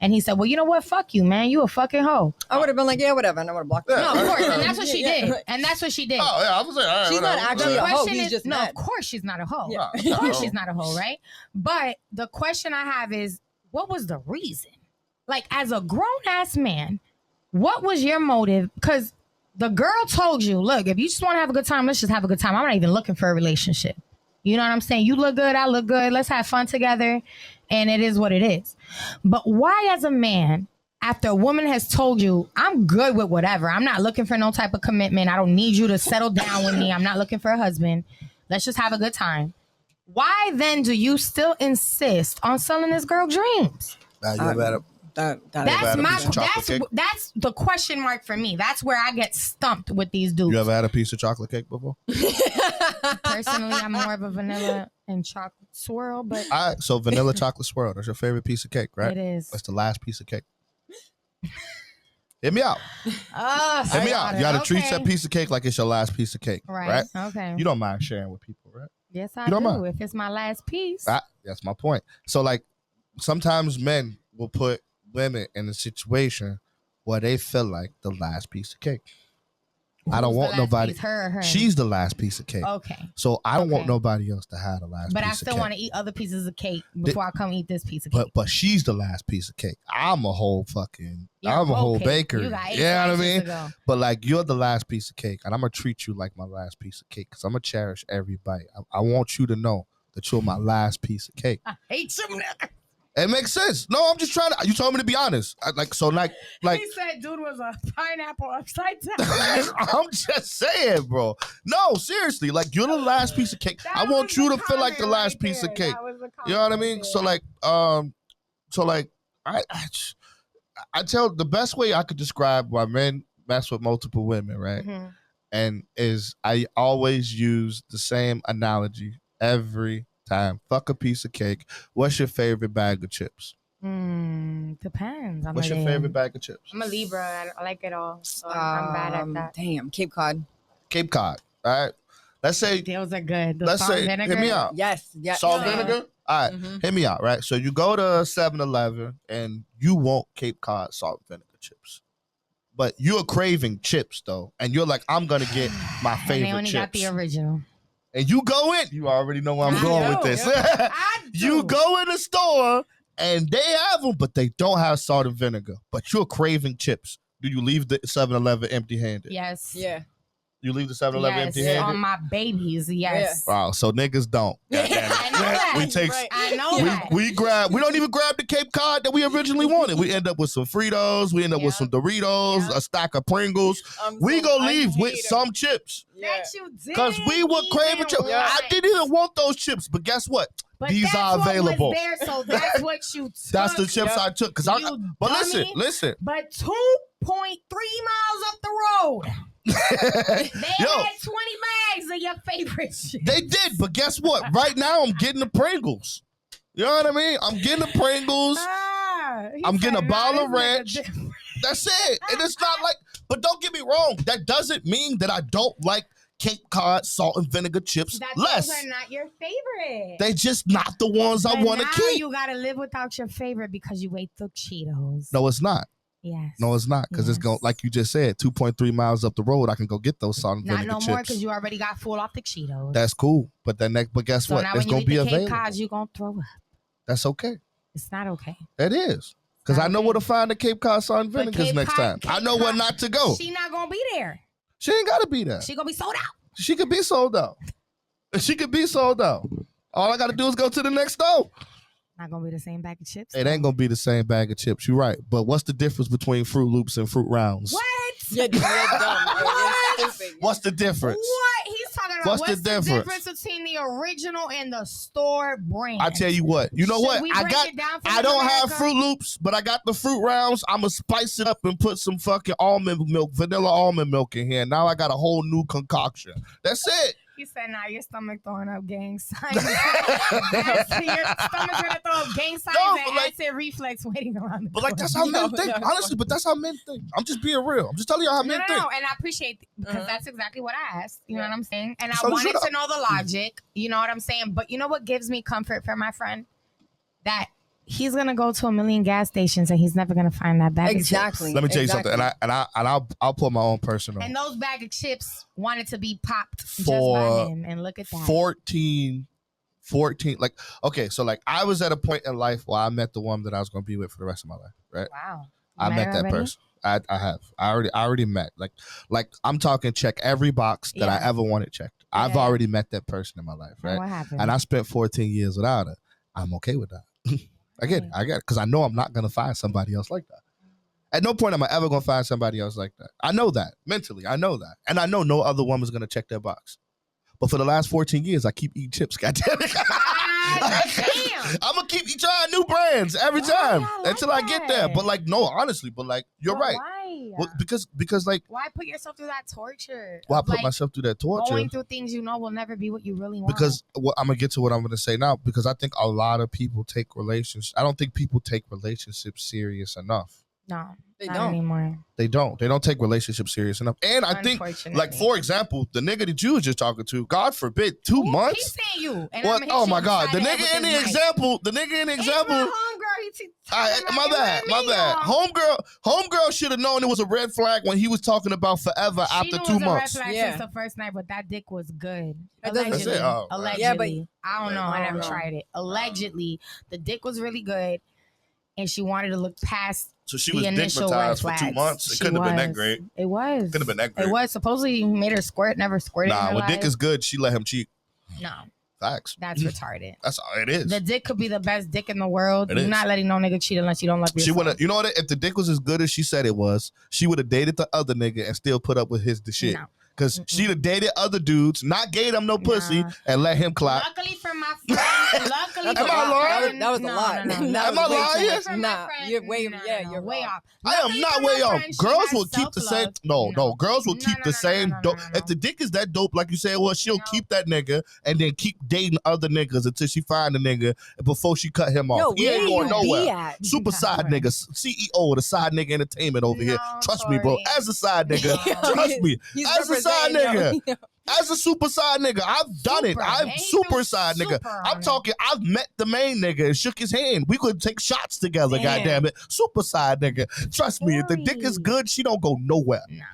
Speaker 3: And he said, well, you know what? Fuck you, man. You a fucking hoe.
Speaker 4: I would have been like, yeah, whatever, and I would have blocked her.
Speaker 3: No, of course. And that's what she did. And that's what she did.
Speaker 2: Oh yeah, I was like, all right,
Speaker 4: She's not
Speaker 2: whatever.
Speaker 4: actually
Speaker 3: The
Speaker 4: a hoe.
Speaker 3: question
Speaker 4: He's
Speaker 3: is,
Speaker 4: just
Speaker 3: no,
Speaker 4: mad.
Speaker 3: of course she's not a hoe.
Speaker 4: Yeah.
Speaker 3: Of course she's not a hoe, right? But the question I have is, what was the reason? Like, as a grown-ass man, what was your motive? Because the girl told you, look, if you just want to have a good time, let's just have a good time. I'm not even looking for a relationship. You know what I'm saying? You look good, I look good. Let's have fun together. And it is what it is. But why, as a man, after a woman has told you, I'm good with whatever. I'm not looking for no type of commitment. I don't need you to settle down with me. I'm not looking for a husband. Let's just have a good time. Why then do you still insist on selling this girl dreams?
Speaker 2: Now you better.
Speaker 3: That's
Speaker 2: had a piece of chocolate cake?
Speaker 3: that's the question mark for me. That's where I get stumped with these dudes.
Speaker 2: You ever had a piece of chocolate cake before?
Speaker 3: Personally, I'm more of a vanilla and chocolate swirl, but
Speaker 2: All right, so vanilla chocolate swirl. That's your favorite piece of cake, right?
Speaker 3: it is.
Speaker 2: That's the last piece of cake. Hit me out.
Speaker 3: Oh,
Speaker 2: Hit me out. You gotta treat
Speaker 3: okay.
Speaker 2: that piece of cake like it's your last piece of cake, right?
Speaker 3: Okay.
Speaker 2: You don't mind sharing with people, right?
Speaker 3: Yes, I
Speaker 2: you don't
Speaker 3: do.
Speaker 2: mind.
Speaker 3: If it's my last piece.
Speaker 2: That's my point. So like sometimes men will put women in a situation where they feel like the last piece of cake. I don't
Speaker 3: Who's the
Speaker 2: want
Speaker 3: last
Speaker 2: nobody.
Speaker 3: piece, her or her?
Speaker 2: She's the last piece of cake.
Speaker 3: Okay.
Speaker 2: So I don't want
Speaker 3: Okay.
Speaker 2: nobody else to have the last
Speaker 3: But
Speaker 2: piece
Speaker 3: I
Speaker 2: of
Speaker 3: still
Speaker 2: cake.
Speaker 3: want to eat other pieces of cake before I come eat this piece of cake.
Speaker 2: But she's the last piece of cake. I'm a whole fucking
Speaker 3: You're
Speaker 2: I'm a whole
Speaker 3: cake.
Speaker 2: baker.
Speaker 3: You got 8
Speaker 2: You know what I
Speaker 3: slices
Speaker 2: mean?
Speaker 3: to go.
Speaker 2: But like you're the last piece of cake, and I'm gonna treat you like my last piece of cake because I'm gonna cherish every bite. I want you to know that you're my last piece of cake.
Speaker 3: I hate you, nigga.
Speaker 2: It makes sense. No, I'm just trying to. You told me to be honest. Like
Speaker 3: He said dude was a pineapple upside down.
Speaker 2: I'm just saying, bro. No, seriously. Like you're the last piece of cake.
Speaker 3: That
Speaker 2: I want
Speaker 3: was
Speaker 2: you
Speaker 3: the
Speaker 2: to feel like the
Speaker 3: comment
Speaker 2: last
Speaker 3: right
Speaker 2: piece
Speaker 3: there.
Speaker 2: of cake.
Speaker 3: That was the
Speaker 2: You know what I
Speaker 3: comment
Speaker 2: mean?
Speaker 3: right
Speaker 2: So like I tell the best way I could describe why men mess with multiple women, right?
Speaker 3: there. Mhm.
Speaker 2: And is I always use the same analogy every time. Fuck a piece of cake. What's your favorite bag of chips?
Speaker 3: Depends.
Speaker 2: What's your favorite bag of chips?
Speaker 3: I'm a Libra. I like it all. So I'm bad at that.
Speaker 4: Damn, Cape Cod.
Speaker 2: Cape Cod. All right. Let's say
Speaker 3: Those are good. The
Speaker 2: let's
Speaker 3: salt
Speaker 2: say
Speaker 3: vinegar.
Speaker 2: hit me out.
Speaker 4: Yes, yes.
Speaker 2: Salt
Speaker 3: Yeah.
Speaker 2: vinegar? All right.
Speaker 4: Mhm.
Speaker 2: Hit me out, right? So you go to 7-Eleven and you want Cape Cod salt vinegar chips. But you're craving chips though. And you're like, I'm gonna get my
Speaker 3: And they
Speaker 2: favorite
Speaker 3: only got
Speaker 2: chips.
Speaker 3: the original.
Speaker 2: And you go in, you already know where I'm
Speaker 3: I
Speaker 2: going with
Speaker 3: do.
Speaker 2: this.
Speaker 3: I
Speaker 2: You
Speaker 3: do.
Speaker 2: go in the store and they have them, but they don't have salt and vinegar. But you're craving chips. Do you leave the 7-Eleven empty-handed?
Speaker 3: Yes.
Speaker 4: Yeah.
Speaker 2: You leave the 7-Eleven
Speaker 3: Yes.
Speaker 2: empty-handed?
Speaker 3: On my babies. Yes.
Speaker 2: Wow, so niggas don't.
Speaker 4: Yeah.
Speaker 2: Goddamn it.
Speaker 3: I know that.
Speaker 2: We take
Speaker 4: Right.
Speaker 3: I know that.
Speaker 2: we don't even grab the Cape Cod that we originally wanted. We end up with some Fritos, we end up with
Speaker 3: Yeah.
Speaker 2: some Doritos,
Speaker 3: Yeah.
Speaker 2: a stack of Pringles.
Speaker 4: I'm
Speaker 2: We
Speaker 4: so
Speaker 2: gonna leave with
Speaker 4: unhater.
Speaker 2: some chips.
Speaker 4: Yeah.
Speaker 3: That you did.
Speaker 2: Because we were craving chips. I didn't even want those chips, but guess what?
Speaker 3: But
Speaker 2: These
Speaker 3: that's
Speaker 2: are
Speaker 3: what
Speaker 2: available.
Speaker 3: Was there, so that's what you took.
Speaker 2: That's the chips
Speaker 4: Yep.
Speaker 2: I took. But
Speaker 3: You
Speaker 2: listen,
Speaker 3: dummy.
Speaker 2: listen.
Speaker 3: But 2.3 miles up the road, they
Speaker 2: Yo,
Speaker 3: had 20 bags of your favorite shit.
Speaker 2: they did, but guess what? Right now I'm getting the Pringles. You know what I mean? I'm getting the Pringles. I'm getting a bottle of ranch. That's it. And it's not like, but don't get me wrong. That doesn't mean that I don't like Cape Cod salt and vinegar chips
Speaker 3: That
Speaker 2: less.
Speaker 3: those are not your favorite.
Speaker 2: They just not the ones I
Speaker 3: But
Speaker 2: want to
Speaker 3: now
Speaker 2: keep.
Speaker 3: you gotta live without your favorite because you ate the Cheetos.
Speaker 2: No, it's not.
Speaker 3: Yes.
Speaker 2: No, it's not, because it's going, like you just said, 2.3 miles up the road. I can go get those salt and
Speaker 3: Not
Speaker 2: vinegar
Speaker 3: no
Speaker 2: chips.
Speaker 3: more because you already got full off the Cheetos.
Speaker 2: That's cool, but but guess
Speaker 3: so
Speaker 2: what?
Speaker 3: now
Speaker 2: It's
Speaker 3: when you
Speaker 2: gonna
Speaker 3: eat
Speaker 2: be
Speaker 3: the Cape
Speaker 2: available.
Speaker 3: Cods, you gonna throw up.
Speaker 2: That's okay.
Speaker 3: It's not okay.
Speaker 2: It is. Because I know
Speaker 3: Okay.
Speaker 2: where to find the Cape Cod salt and
Speaker 3: But
Speaker 2: vinegars
Speaker 3: Cape
Speaker 2: next
Speaker 3: Cod-
Speaker 2: time. I
Speaker 3: Cape
Speaker 2: know where
Speaker 3: Cod-
Speaker 2: not to go.
Speaker 3: She not gonna be there.
Speaker 2: She ain't got to be there.
Speaker 3: She gonna be sold out.
Speaker 2: She could be sold out. She could be sold out. All I got to do is go to the next store.
Speaker 3: Not gonna be the same bag of chips.
Speaker 2: It ain't going to be the same bag of chips. You're right. But what's the difference between Fruit Loops and Fruit Rounds?
Speaker 3: What?
Speaker 4: Yeah, dude, you're dumb. You're stupid.
Speaker 2: What's the difference?
Speaker 3: What? He's talking about
Speaker 2: What's the difference?
Speaker 3: between the original and the store brand?
Speaker 2: I tell you what. You know
Speaker 3: Should
Speaker 2: what?
Speaker 3: we
Speaker 2: I
Speaker 3: break
Speaker 2: got.
Speaker 3: it down for
Speaker 2: I
Speaker 3: them,
Speaker 2: don't have
Speaker 3: America?
Speaker 2: Fruit Loops, but I got the Fruit Rounds. I'm going to spice it up and put some fucking almond milk, vanilla almond milk in here. Now I got a whole new concoction. That's it.
Speaker 3: He said, "Now your stomach throwing up gang signs. Your stomach's gonna throw up gang signs
Speaker 2: No,
Speaker 3: and
Speaker 2: but like-
Speaker 3: acid reflex waiting around the
Speaker 2: But like
Speaker 3: corner."
Speaker 2: that's how men
Speaker 4: No,
Speaker 2: think.
Speaker 4: no.
Speaker 2: Honestly, but that's how men think. I'm just being real. I'm just telling you how men think.
Speaker 3: No, and I appreciate because that's exactly what I asked. You know what I'm saying? And
Speaker 2: So
Speaker 3: I wanted
Speaker 2: shut
Speaker 3: to know the logic. You know what I'm saying? But you know what gives me comfort for my friend? That he's gonna go to a million gas stations and he's never gonna find that bag of chips.
Speaker 4: Exactly.
Speaker 2: Let me tell you
Speaker 4: Exactly.
Speaker 2: something, and I'll put my own personal.
Speaker 3: And those bag of chips wanted to be popped just
Speaker 2: For
Speaker 3: by him. And look at that.
Speaker 2: 14, like, okay, so like I was at a point in life where I met the one that I was going to be with for the rest of my life, right?
Speaker 3: Wow.
Speaker 2: I met
Speaker 3: her
Speaker 2: that
Speaker 3: already?
Speaker 2: person. I have. I already met. Like I'm talking check every box that I
Speaker 3: Yeah.
Speaker 2: ever wanted checked. I've
Speaker 3: Okay.
Speaker 2: already met that person in my life,
Speaker 3: And
Speaker 2: right?
Speaker 3: what happened?
Speaker 2: And I spent 14 years without her. I'm okay with that. I get it. Because I know I'm not going to find somebody else like that. At no point am I ever going to find somebody else like that. I know that. Mentally, I know that. And I know no other woman's going to check that box. But for the last 14 years, I keep eating chips, goddammit.
Speaker 3: Damn.
Speaker 2: I'm going to keep trying new brands every
Speaker 3: Why?
Speaker 2: time
Speaker 3: I like
Speaker 2: until I get there.
Speaker 3: that.
Speaker 2: But like, no, honestly, but like, you're
Speaker 3: But
Speaker 2: right.
Speaker 3: Why?
Speaker 2: Well, because like,
Speaker 3: Why put yourself through that torture?
Speaker 2: well, I
Speaker 3: of,
Speaker 2: put
Speaker 3: like,
Speaker 2: myself through that torture.
Speaker 3: going through things you know will never be what you really want.
Speaker 2: Because I'm gonna get to what I'm gonna say now. Because I think a lot of people take relationships. I don't think people take relationships serious enough.
Speaker 3: no,
Speaker 4: They
Speaker 3: not
Speaker 4: don't.
Speaker 3: anymore.
Speaker 2: They don't. They don't take relationships serious enough. And I think,
Speaker 3: Unfortunately.
Speaker 2: like for example, the nigga that you was just talking to, God forbid, 2
Speaker 3: Ooh,
Speaker 2: months.
Speaker 3: He's saying you. And
Speaker 2: What?
Speaker 3: I'ma hit
Speaker 2: Oh
Speaker 3: you
Speaker 2: my God, the
Speaker 3: upside head
Speaker 2: nigga
Speaker 3: with
Speaker 2: in the
Speaker 3: this mic.
Speaker 2: example. The nigga in the
Speaker 3: It's
Speaker 2: example.
Speaker 3: my homegirl. He
Speaker 2: My bad. Homegirl should have known it was a red flag when he was talking about forever after 2 months.
Speaker 3: Red flag
Speaker 4: Yeah.
Speaker 3: since the first night, but that dick was good.
Speaker 4: That doesn't-
Speaker 2: That's it. Oh, right.
Speaker 3: Allegedly.
Speaker 4: Yeah, but-
Speaker 3: I don't know. I never tried it. Allegedly, the dick was really good, and she wanted to look past
Speaker 2: So she
Speaker 3: the
Speaker 2: was
Speaker 3: initial red
Speaker 2: dickmatized for 2
Speaker 3: flags.
Speaker 2: months. It
Speaker 3: She
Speaker 2: couldn't have been that
Speaker 3: was.
Speaker 2: great.
Speaker 3: It was.
Speaker 2: Couldn't have been that great.
Speaker 3: It was. Supposedly he made her squirt, never squirted in
Speaker 2: Nah,
Speaker 3: her
Speaker 2: when dick
Speaker 3: life.
Speaker 2: is good, she let him cheat.
Speaker 3: No,
Speaker 2: Facts.
Speaker 3: that's retarded.
Speaker 2: That's all it is.
Speaker 3: The dick could be the best dick in the world.
Speaker 2: It
Speaker 3: You're
Speaker 2: is.
Speaker 3: not letting no nigga cheat unless you don't love yourself.
Speaker 2: She would have, you know what? If the dick was as good as she said it was, she would have dated the other nigga and still put up with the shit.
Speaker 3: No.
Speaker 2: Because she'd have dated other dudes, not gave them no pussy,
Speaker 3: Nah.
Speaker 2: and let him clap.
Speaker 3: Luckily for my friend, luckily
Speaker 4: That's
Speaker 3: for
Speaker 2: Am I
Speaker 3: my
Speaker 2: lying?
Speaker 3: friend,
Speaker 4: That was a
Speaker 3: no,
Speaker 4: lot.
Speaker 3: No, no,
Speaker 4: That
Speaker 2: Am
Speaker 4: was
Speaker 2: I
Speaker 4: way too
Speaker 2: lying?
Speaker 4: much.
Speaker 3: For my
Speaker 4: Nah,
Speaker 3: friend,
Speaker 4: you're way,
Speaker 3: no,
Speaker 4: yeah,
Speaker 3: no,
Speaker 4: you're
Speaker 3: way
Speaker 4: wrong.
Speaker 3: off.
Speaker 2: I am
Speaker 3: Luckily
Speaker 2: not
Speaker 3: for my
Speaker 2: way off.
Speaker 3: friend, she
Speaker 2: Girls
Speaker 3: has
Speaker 2: will keep the same.
Speaker 3: self-love.
Speaker 2: No. Girls will keep the same dope.
Speaker 3: no.
Speaker 2: If the dick is that dope, like you said, well, she'll
Speaker 3: No.
Speaker 2: keep that nigga and then keep dating other niggas until she find a nigga before she cut him off.
Speaker 4: Yo,
Speaker 2: He
Speaker 4: where
Speaker 2: ain't
Speaker 4: do
Speaker 2: going
Speaker 4: you be
Speaker 2: nowhere.
Speaker 4: at?
Speaker 2: Super side nigga, CEO of the side nigga entertainment over here.
Speaker 3: No,
Speaker 2: Trust me, bro.
Speaker 3: Tori.
Speaker 2: As a side nigga,
Speaker 3: No.
Speaker 2: trust me.
Speaker 4: He's
Speaker 2: As a side
Speaker 4: representing,
Speaker 2: nigga. As a super side nigga, I've done it.
Speaker 3: Super.
Speaker 2: I'm
Speaker 3: Ain't
Speaker 2: super
Speaker 3: no
Speaker 2: side nigga.
Speaker 3: super
Speaker 2: I'm
Speaker 3: on it.
Speaker 2: talking. I've met the main nigga and shook his hand. We could take shots together.
Speaker 3: Damn.
Speaker 2: Goddamn it, super side nigga. Trust me, if the dick is
Speaker 3: Tori.
Speaker 2: good, she don't go nowhere.
Speaker 3: Nah,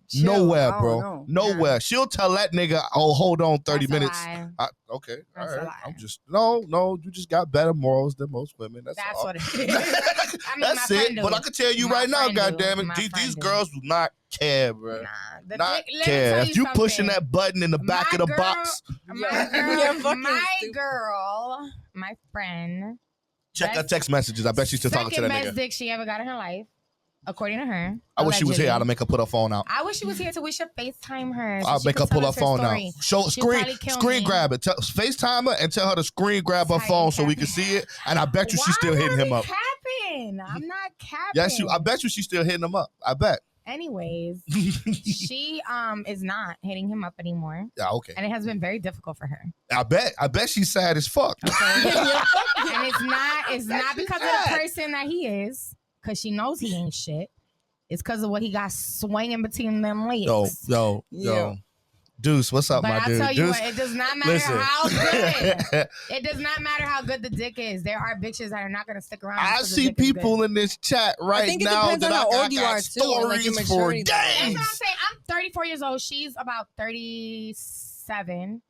Speaker 4: Chill.
Speaker 2: Nowhere,
Speaker 4: I don't
Speaker 2: bro.
Speaker 4: know.
Speaker 2: Nowhere. She'll tell that nigga, "Oh, hold on, 30
Speaker 3: that's a
Speaker 2: minutes."
Speaker 3: lie.
Speaker 2: Okay, all
Speaker 3: That's a
Speaker 2: right.
Speaker 3: lie.
Speaker 2: I'm just no. You just got better morals than most women. That's
Speaker 3: That's
Speaker 2: all.
Speaker 3: what it is. I mean,
Speaker 2: That's
Speaker 3: my
Speaker 2: it.
Speaker 3: friend do.
Speaker 2: But I can tell you
Speaker 3: My
Speaker 2: right now,
Speaker 3: friend do.
Speaker 2: goddamn it,
Speaker 3: My
Speaker 2: these
Speaker 3: friend do.
Speaker 2: girls do not care, bro.
Speaker 3: Nah, the
Speaker 2: Not
Speaker 3: dick, let me
Speaker 2: care.
Speaker 3: tell
Speaker 2: If you pushing
Speaker 3: something.
Speaker 2: that button in the back
Speaker 3: My
Speaker 2: of the
Speaker 3: girl-
Speaker 2: box,
Speaker 3: My
Speaker 4: You're
Speaker 3: girl,
Speaker 4: fucking
Speaker 3: my
Speaker 4: stupid.
Speaker 3: girl, my friend.
Speaker 2: check her
Speaker 3: Best-
Speaker 2: text messages. I bet she's still talking to
Speaker 3: second
Speaker 2: that
Speaker 3: best
Speaker 2: nigga.
Speaker 3: dick she ever got in her life, according to her.
Speaker 2: I wish she was here.
Speaker 3: allegedly.
Speaker 2: I'd make her put her phone out.
Speaker 3: I wish she was here so we should FaceTime her. so
Speaker 2: I'll
Speaker 3: she
Speaker 2: make
Speaker 3: could
Speaker 2: her pull
Speaker 3: tell
Speaker 2: her
Speaker 3: us
Speaker 2: phone out.
Speaker 3: story.
Speaker 2: Show
Speaker 3: She'll probably kill
Speaker 2: screen
Speaker 3: me.
Speaker 2: grab it. FaceTime her and tell her to screen grab her
Speaker 3: Sorry,
Speaker 2: phone so we
Speaker 3: Kathy.
Speaker 2: can see it. And I bet you she's still
Speaker 3: Why
Speaker 2: hitting
Speaker 3: would
Speaker 2: him
Speaker 3: I
Speaker 2: up.
Speaker 3: be capping? I'm not capping.
Speaker 2: Yes, I bet you she's still hitting him up. I bet.
Speaker 3: Anyways, she is not hitting him up anymore,
Speaker 2: Yeah, okay.
Speaker 3: and it has been very difficult for her.
Speaker 2: I bet she's sad as fuck.
Speaker 3: Okay? And it's not because of the person that he is, because she knows he ain't shit. It's because of what he got swinging between them legs.
Speaker 2: Yo.
Speaker 4: Yeah.
Speaker 2: Deuce, what's up,
Speaker 3: But
Speaker 2: my
Speaker 3: I'll
Speaker 2: dude?
Speaker 3: tell you
Speaker 2: Deuce,
Speaker 3: what, it does not matter
Speaker 2: listen.
Speaker 3: how good. It does not matter how good the dick is. There are bitches that are not gonna stick around.
Speaker 2: I
Speaker 3: because the
Speaker 2: see
Speaker 3: dick is
Speaker 2: people
Speaker 3: good.
Speaker 2: in this chat right
Speaker 4: think it
Speaker 2: now
Speaker 4: depends
Speaker 2: that
Speaker 4: on how
Speaker 2: I
Speaker 4: old you
Speaker 2: got
Speaker 4: are, too, and, like, your
Speaker 2: stories for
Speaker 4: maturity level.
Speaker 3: That's
Speaker 2: days.
Speaker 3: what I'm saying. I'm 34 years old. She's about 37.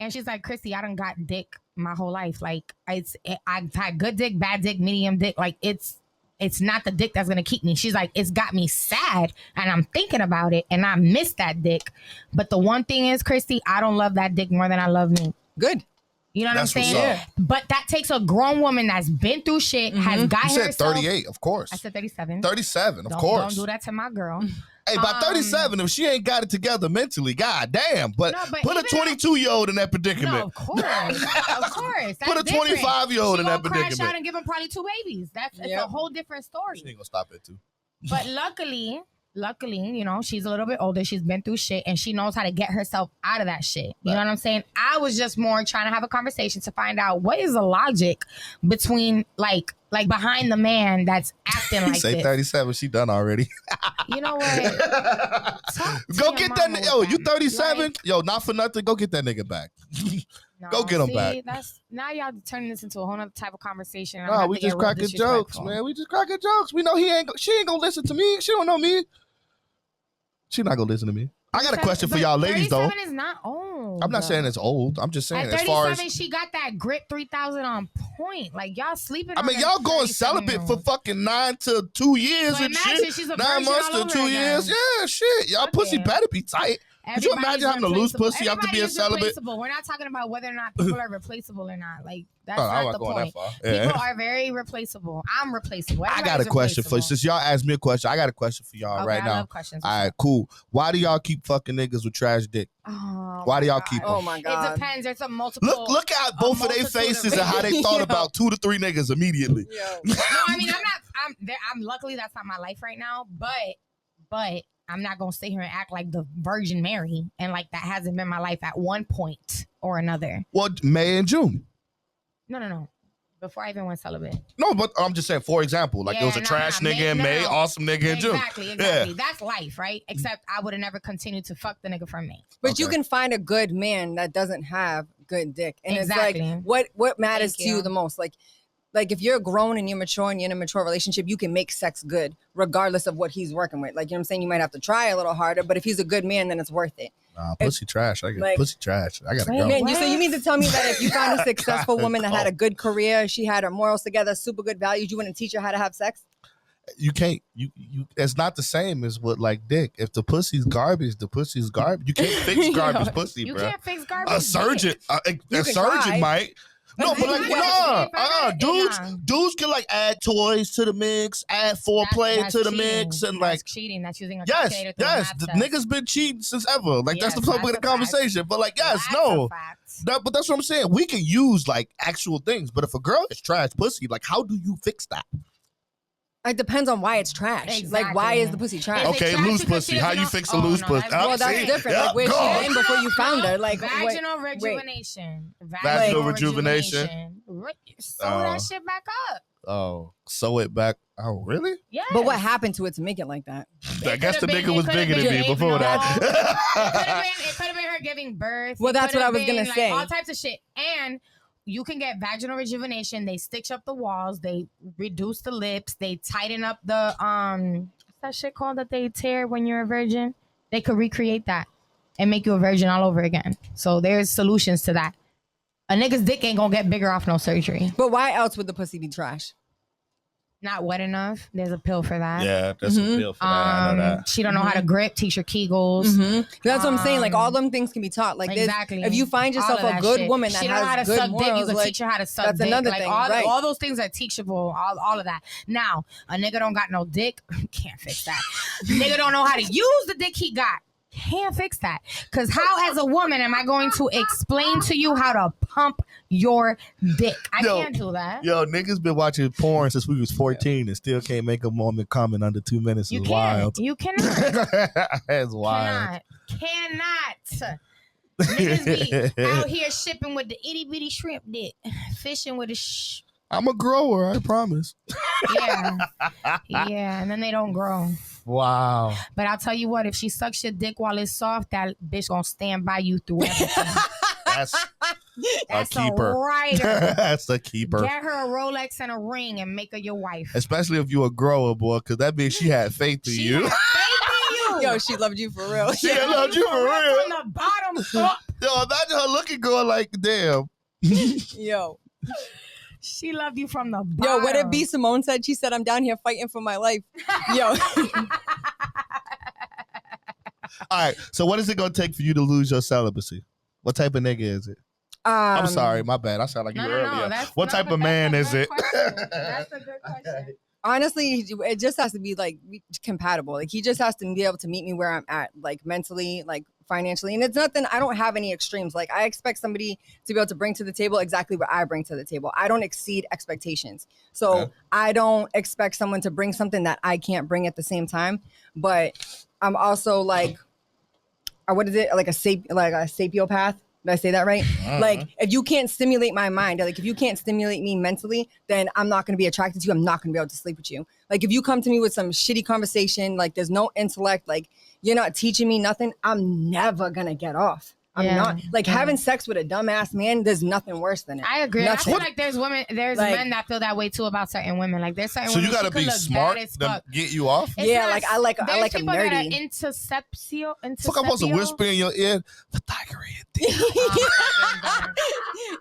Speaker 3: And she's like, Christy, I done got dick my whole life. Like, I've had good dick, bad dick, medium dick. Like, it's not the dick that's gonna keep me. She's like, it's got me sad and I'm thinking about it and I miss that dick. But the one thing is, Christy, I don't love that dick more than I love me.
Speaker 4: Good.
Speaker 3: You know what
Speaker 2: That's
Speaker 3: I'm
Speaker 2: what's
Speaker 3: saying?
Speaker 2: up.
Speaker 3: But that takes a grown woman that's been through shit, has got
Speaker 2: You said
Speaker 3: herself.
Speaker 2: 38, of course.
Speaker 3: I said 37.
Speaker 2: 37, of
Speaker 3: Don't
Speaker 2: course.
Speaker 3: do that to my girl.
Speaker 2: Hey, by 37, if she ain't got it together mentally, god damn. But,
Speaker 3: No, but
Speaker 2: put a
Speaker 3: even
Speaker 2: 22-year-old in that predicament.
Speaker 3: No, of course. Of course. That's
Speaker 2: Put a
Speaker 3: different.
Speaker 2: 25-year-old in
Speaker 3: She
Speaker 2: that
Speaker 3: gonna crash
Speaker 2: predicament.
Speaker 3: out and give him probably 2 babies. It's
Speaker 4: Yep.
Speaker 3: a whole different story.
Speaker 2: She ain't gonna stop it too.
Speaker 3: But luckily, you know, she's a little bit older. She's been through shit and she knows how to get herself out of that shit. You know what I'm saying? I was just more trying to have a conversation to find out what is the logic between like behind the man that's acting
Speaker 2: You
Speaker 3: like
Speaker 2: say
Speaker 3: this.
Speaker 2: 37, she done already.
Speaker 3: You know what? Talk to
Speaker 2: Go
Speaker 3: your
Speaker 2: get that.
Speaker 3: mama
Speaker 2: Yo,
Speaker 3: with
Speaker 2: you
Speaker 3: that.
Speaker 2: 37?
Speaker 3: Like,
Speaker 2: Yo, not for nothing. Go get that nigga back.
Speaker 3: no,
Speaker 2: Go get 'em back.
Speaker 3: That's now y'all turning this into a whole nother type of conversation. I'm
Speaker 2: No,
Speaker 3: about
Speaker 2: we
Speaker 3: to get
Speaker 2: just
Speaker 3: real
Speaker 2: cracking jokes,
Speaker 3: disrespectful.
Speaker 2: man. We just cracking jokes. We know she ain't gonna listen to me. She don't know me. She not gonna listen to me. I got a question for y'all ladies, though.
Speaker 3: 37 is not old.
Speaker 2: I'm not saying it's old. I'm just saying
Speaker 3: At
Speaker 2: as
Speaker 3: 37,
Speaker 2: far as
Speaker 3: she got that grip 3000 on point. Like y'all sleeping.
Speaker 2: I
Speaker 3: on
Speaker 2: mean,
Speaker 3: that
Speaker 2: y'all going
Speaker 3: 37
Speaker 2: celibate
Speaker 3: year
Speaker 2: for
Speaker 3: old.
Speaker 2: fucking 9 to 2 years
Speaker 3: So
Speaker 2: and
Speaker 3: imagine
Speaker 2: shit.
Speaker 3: she's a
Speaker 2: 9
Speaker 3: virgin
Speaker 2: months
Speaker 3: all
Speaker 2: to
Speaker 3: over
Speaker 2: 2 years.
Speaker 3: again.
Speaker 2: Yeah, shit. Y'all
Speaker 3: Fuck
Speaker 2: pussy
Speaker 3: it.
Speaker 2: better be tight. Could you imagine having a loose
Speaker 3: Everybody's
Speaker 2: pussy after being
Speaker 3: Everybody is
Speaker 2: celibate?
Speaker 3: replaceable. We're not talking about whether or not people are replaceable or not. Like that's
Speaker 2: Oh, I'm
Speaker 3: not
Speaker 2: not
Speaker 3: the
Speaker 2: going
Speaker 3: point.
Speaker 2: that far.
Speaker 3: People
Speaker 2: Yeah.
Speaker 3: are very replaceable. I'm replaceable.
Speaker 2: I got a
Speaker 3: Everybody's
Speaker 2: question for you.
Speaker 3: replaceable.
Speaker 2: Since y'all asked me a question, I got a question for y'all
Speaker 3: Okay,
Speaker 2: right
Speaker 3: I
Speaker 2: now.
Speaker 3: love questions.
Speaker 2: All right, cool. Why do y'all keep fucking niggas with trash dick?
Speaker 3: Oh,
Speaker 2: Why do
Speaker 3: my
Speaker 2: y'all
Speaker 3: God.
Speaker 2: keep
Speaker 4: Oh
Speaker 2: them?
Speaker 4: my
Speaker 3: It
Speaker 4: god.
Speaker 3: depends. There's a multiple.
Speaker 2: Look at both of their
Speaker 3: multitude of
Speaker 2: faces and how they
Speaker 4: reasons.
Speaker 2: thought
Speaker 4: Yeah.
Speaker 2: about 2 to 3 niggas immediately.
Speaker 4: Yo.
Speaker 3: No, I mean I'm there. Luckily that's not my life right now. But I'm not gonna sit here and act like the Virgin Mary and like that hasn't been my life at one point or another.
Speaker 2: Well, May and June.
Speaker 3: No. Before I even went celibate.
Speaker 2: No, but I'm just saying, for example, like
Speaker 3: Yeah,
Speaker 2: it was a
Speaker 3: nah,
Speaker 2: trash
Speaker 3: nah,
Speaker 2: nigga in
Speaker 3: no,
Speaker 2: May,
Speaker 3: no.
Speaker 2: awesome nigga in June.
Speaker 3: Exactly.
Speaker 2: Yeah.
Speaker 3: That's life, right? Except I would have never continued to fuck the nigga from me.
Speaker 4: But you
Speaker 2: Okay.
Speaker 4: can find a good man that doesn't have good dick. And
Speaker 3: Exactly.
Speaker 4: it's like what matters
Speaker 3: Thank
Speaker 4: to you
Speaker 3: you.
Speaker 4: the most? Like if you're grown and you're mature and you're in a mature relationship, you can make sex good regardless of what he's working with. Like, you know what I'm saying? You might have to try a little harder, but if he's a good man, then it's worth it.
Speaker 2: Nah, pussy trash. I get
Speaker 4: like-
Speaker 2: pussy trash. I gotta
Speaker 3: Wait,
Speaker 2: go.
Speaker 4: Man,
Speaker 3: What?
Speaker 4: so you mean to tell me that if you found a successful
Speaker 2: Gotta
Speaker 4: woman that had
Speaker 2: go.
Speaker 4: a good career, she had her morals together, super good values, you wouldn't teach her how to have sex?
Speaker 2: You can't. You. It's not the same as what like dick. If the pussy's garbage, the pussy's garbage. You can't fix garbage pussy,
Speaker 3: You
Speaker 2: bro.
Speaker 3: can't fix garbage.
Speaker 2: A surgeon, a
Speaker 4: can
Speaker 2: surgeon
Speaker 4: try.
Speaker 2: might. No, but like, dudes can like add toys to the mix, add foreplay to the mix, and like,
Speaker 3: that's cheating. That's using a
Speaker 2: yes,
Speaker 3: calculator. throwing
Speaker 2: yes,
Speaker 3: that
Speaker 2: the
Speaker 3: stuff.
Speaker 2: niggas been cheating since ever. Like that's the
Speaker 3: Yes,
Speaker 2: topic of the
Speaker 3: that's a fact.
Speaker 2: conversation. But like, yes,
Speaker 3: That's
Speaker 2: no,
Speaker 3: a fact.
Speaker 2: but that's what I'm saying. We can use like actual things, but if a girl is trash pussy, like, how do you fix that?
Speaker 4: It depends on why it's trash. Like, why is the pussy trash?
Speaker 3: Is it
Speaker 2: Okay,
Speaker 3: trash
Speaker 2: loose
Speaker 3: because
Speaker 2: pussy.
Speaker 3: she
Speaker 2: How
Speaker 3: doesn't
Speaker 2: you
Speaker 3: know-
Speaker 2: fix a
Speaker 3: Oh,
Speaker 2: loose
Speaker 3: no,
Speaker 2: pussy?
Speaker 3: that's
Speaker 4: Well, that's
Speaker 2: See?
Speaker 4: different.
Speaker 2: Yeah,
Speaker 4: Like, where's
Speaker 2: go.
Speaker 4: she been before you found her? Like,
Speaker 3: Vaginal
Speaker 4: wait.
Speaker 3: rejuvenation.
Speaker 2: Vaginal rejuvenation.
Speaker 3: Sew that shit back up.
Speaker 2: Oh, sew it back. Oh, really?
Speaker 3: Yeah.
Speaker 4: But what happened to it to make it like that?
Speaker 2: I guess the
Speaker 3: could've been-
Speaker 2: nigga was
Speaker 3: it could've
Speaker 2: bigger than
Speaker 3: been
Speaker 2: me
Speaker 3: eight,
Speaker 2: before
Speaker 3: no.
Speaker 2: that.
Speaker 3: It could have been her giving birth.
Speaker 4: Well,
Speaker 3: It
Speaker 4: that's what
Speaker 3: could've
Speaker 4: I was gonna
Speaker 3: been,
Speaker 4: say.
Speaker 3: All types of shit. And you can get vaginal rejuvenation. They stitch up the walls. They reduce the lips. They tighten up the what's that shit called that they tear when you're a virgin? They could recreate that and make you a virgin all over again. So there's solutions to that. A nigga's dick ain't gonna get bigger off no surgery.
Speaker 4: But why else would the pussy be trash?
Speaker 3: Not wet enough. There's a pill for that.
Speaker 2: Yeah, that's a pill for that. I know that.
Speaker 3: She don't know how to grip. Teach her Kegels.
Speaker 4: That's what I'm saying. Like, all them things can be taught. Like,
Speaker 3: Exactly.
Speaker 4: if you find yourself
Speaker 3: All of
Speaker 4: a
Speaker 3: that
Speaker 4: good
Speaker 3: shit.
Speaker 4: woman that
Speaker 3: she don't know how to
Speaker 4: has good
Speaker 3: suck dick, you
Speaker 4: morals,
Speaker 3: can
Speaker 4: like,
Speaker 3: teach her how to suck
Speaker 4: that's
Speaker 3: dick.
Speaker 4: another
Speaker 3: Like,
Speaker 4: thing,
Speaker 3: all,
Speaker 4: right?
Speaker 3: all those things are teachable. All of that. Now, a nigga don't got no dick. Can't fix that. Nigga don't know how to use the dick he got. Can't fix that. Because how, as a woman, am I going to explain to you how to pump your dick? I can't do that.
Speaker 2: Yo, niggas been watching porn since we was 14 and still can't make a moment come in under 2 minutes.
Speaker 3: You
Speaker 2: It's
Speaker 3: can't.
Speaker 2: wild.
Speaker 3: You cannot.
Speaker 2: It's wild.
Speaker 3: Cannot. Niggas be out here shipping with the itty bitty shrimp dick, fishing with a
Speaker 2: I'm a grower, I promise.
Speaker 3: yeah, and then they don't grow.
Speaker 2: Wow.
Speaker 3: But I'll tell you what, if she sucks your dick while it's soft, that bitch gonna stand by you through everything.
Speaker 2: That's
Speaker 3: That's
Speaker 2: a keeper.
Speaker 3: writer.
Speaker 2: That's a keeper.
Speaker 3: Get her a Rolex and a ring and make her your wife.
Speaker 2: Especially if you a grower, boy, because that means she had faith in
Speaker 3: She
Speaker 2: you.
Speaker 3: had faith in you.
Speaker 4: Yo, she loved you for real.
Speaker 2: She loved you for real.
Speaker 3: From the bottom up.
Speaker 2: Yo, imagine her looking going like, damn.
Speaker 4: Yo.
Speaker 3: She loved you from the bottom.
Speaker 4: Yo, what it be Simone said? She said, I'm down here fighting for my life. Yo.
Speaker 2: All right, so what is it going to take for you to lose your celibacy? What type of nigga is it? I'm sorry, my bad. I sound like you earlier. What type of man is it?
Speaker 3: That's a good question.
Speaker 4: Honestly, it just has to be like compatible. Like he just has to be able to meet me where I'm at, like mentally, like financially. And it's nothing, I don't have any extremes. Like I expect somebody to be able to bring to the table exactly what I bring to the table. I don't exceed expectations. So I don't expect someone to bring something that I can't bring at the same time. But I'm also like, what is it? Like a sapiopath. Did I say that right? Like, if you can't stimulate my mind, like if you can't stimulate me mentally, then I'm not going to be attracted to you. I'm not going to be able to sleep with you. Like, if you come to me with some shitty conversation, like there's no intellect, like you're not teaching me nothing, I'm never going to get off. I'm not like having sex with a dumbass man. There's nothing worse than it.
Speaker 3: I agree.
Speaker 4: Nothing.
Speaker 3: I feel like there's men that feel that way too about certain women. Like there's certain
Speaker 2: So
Speaker 3: women.
Speaker 2: you got to be smart to get you off?
Speaker 4: Yeah, like I like a
Speaker 3: people that are
Speaker 4: nerdy.
Speaker 3: interceptio.
Speaker 2: Fuck, I'm supposed to whisper in your ear, Pythagorean theorem.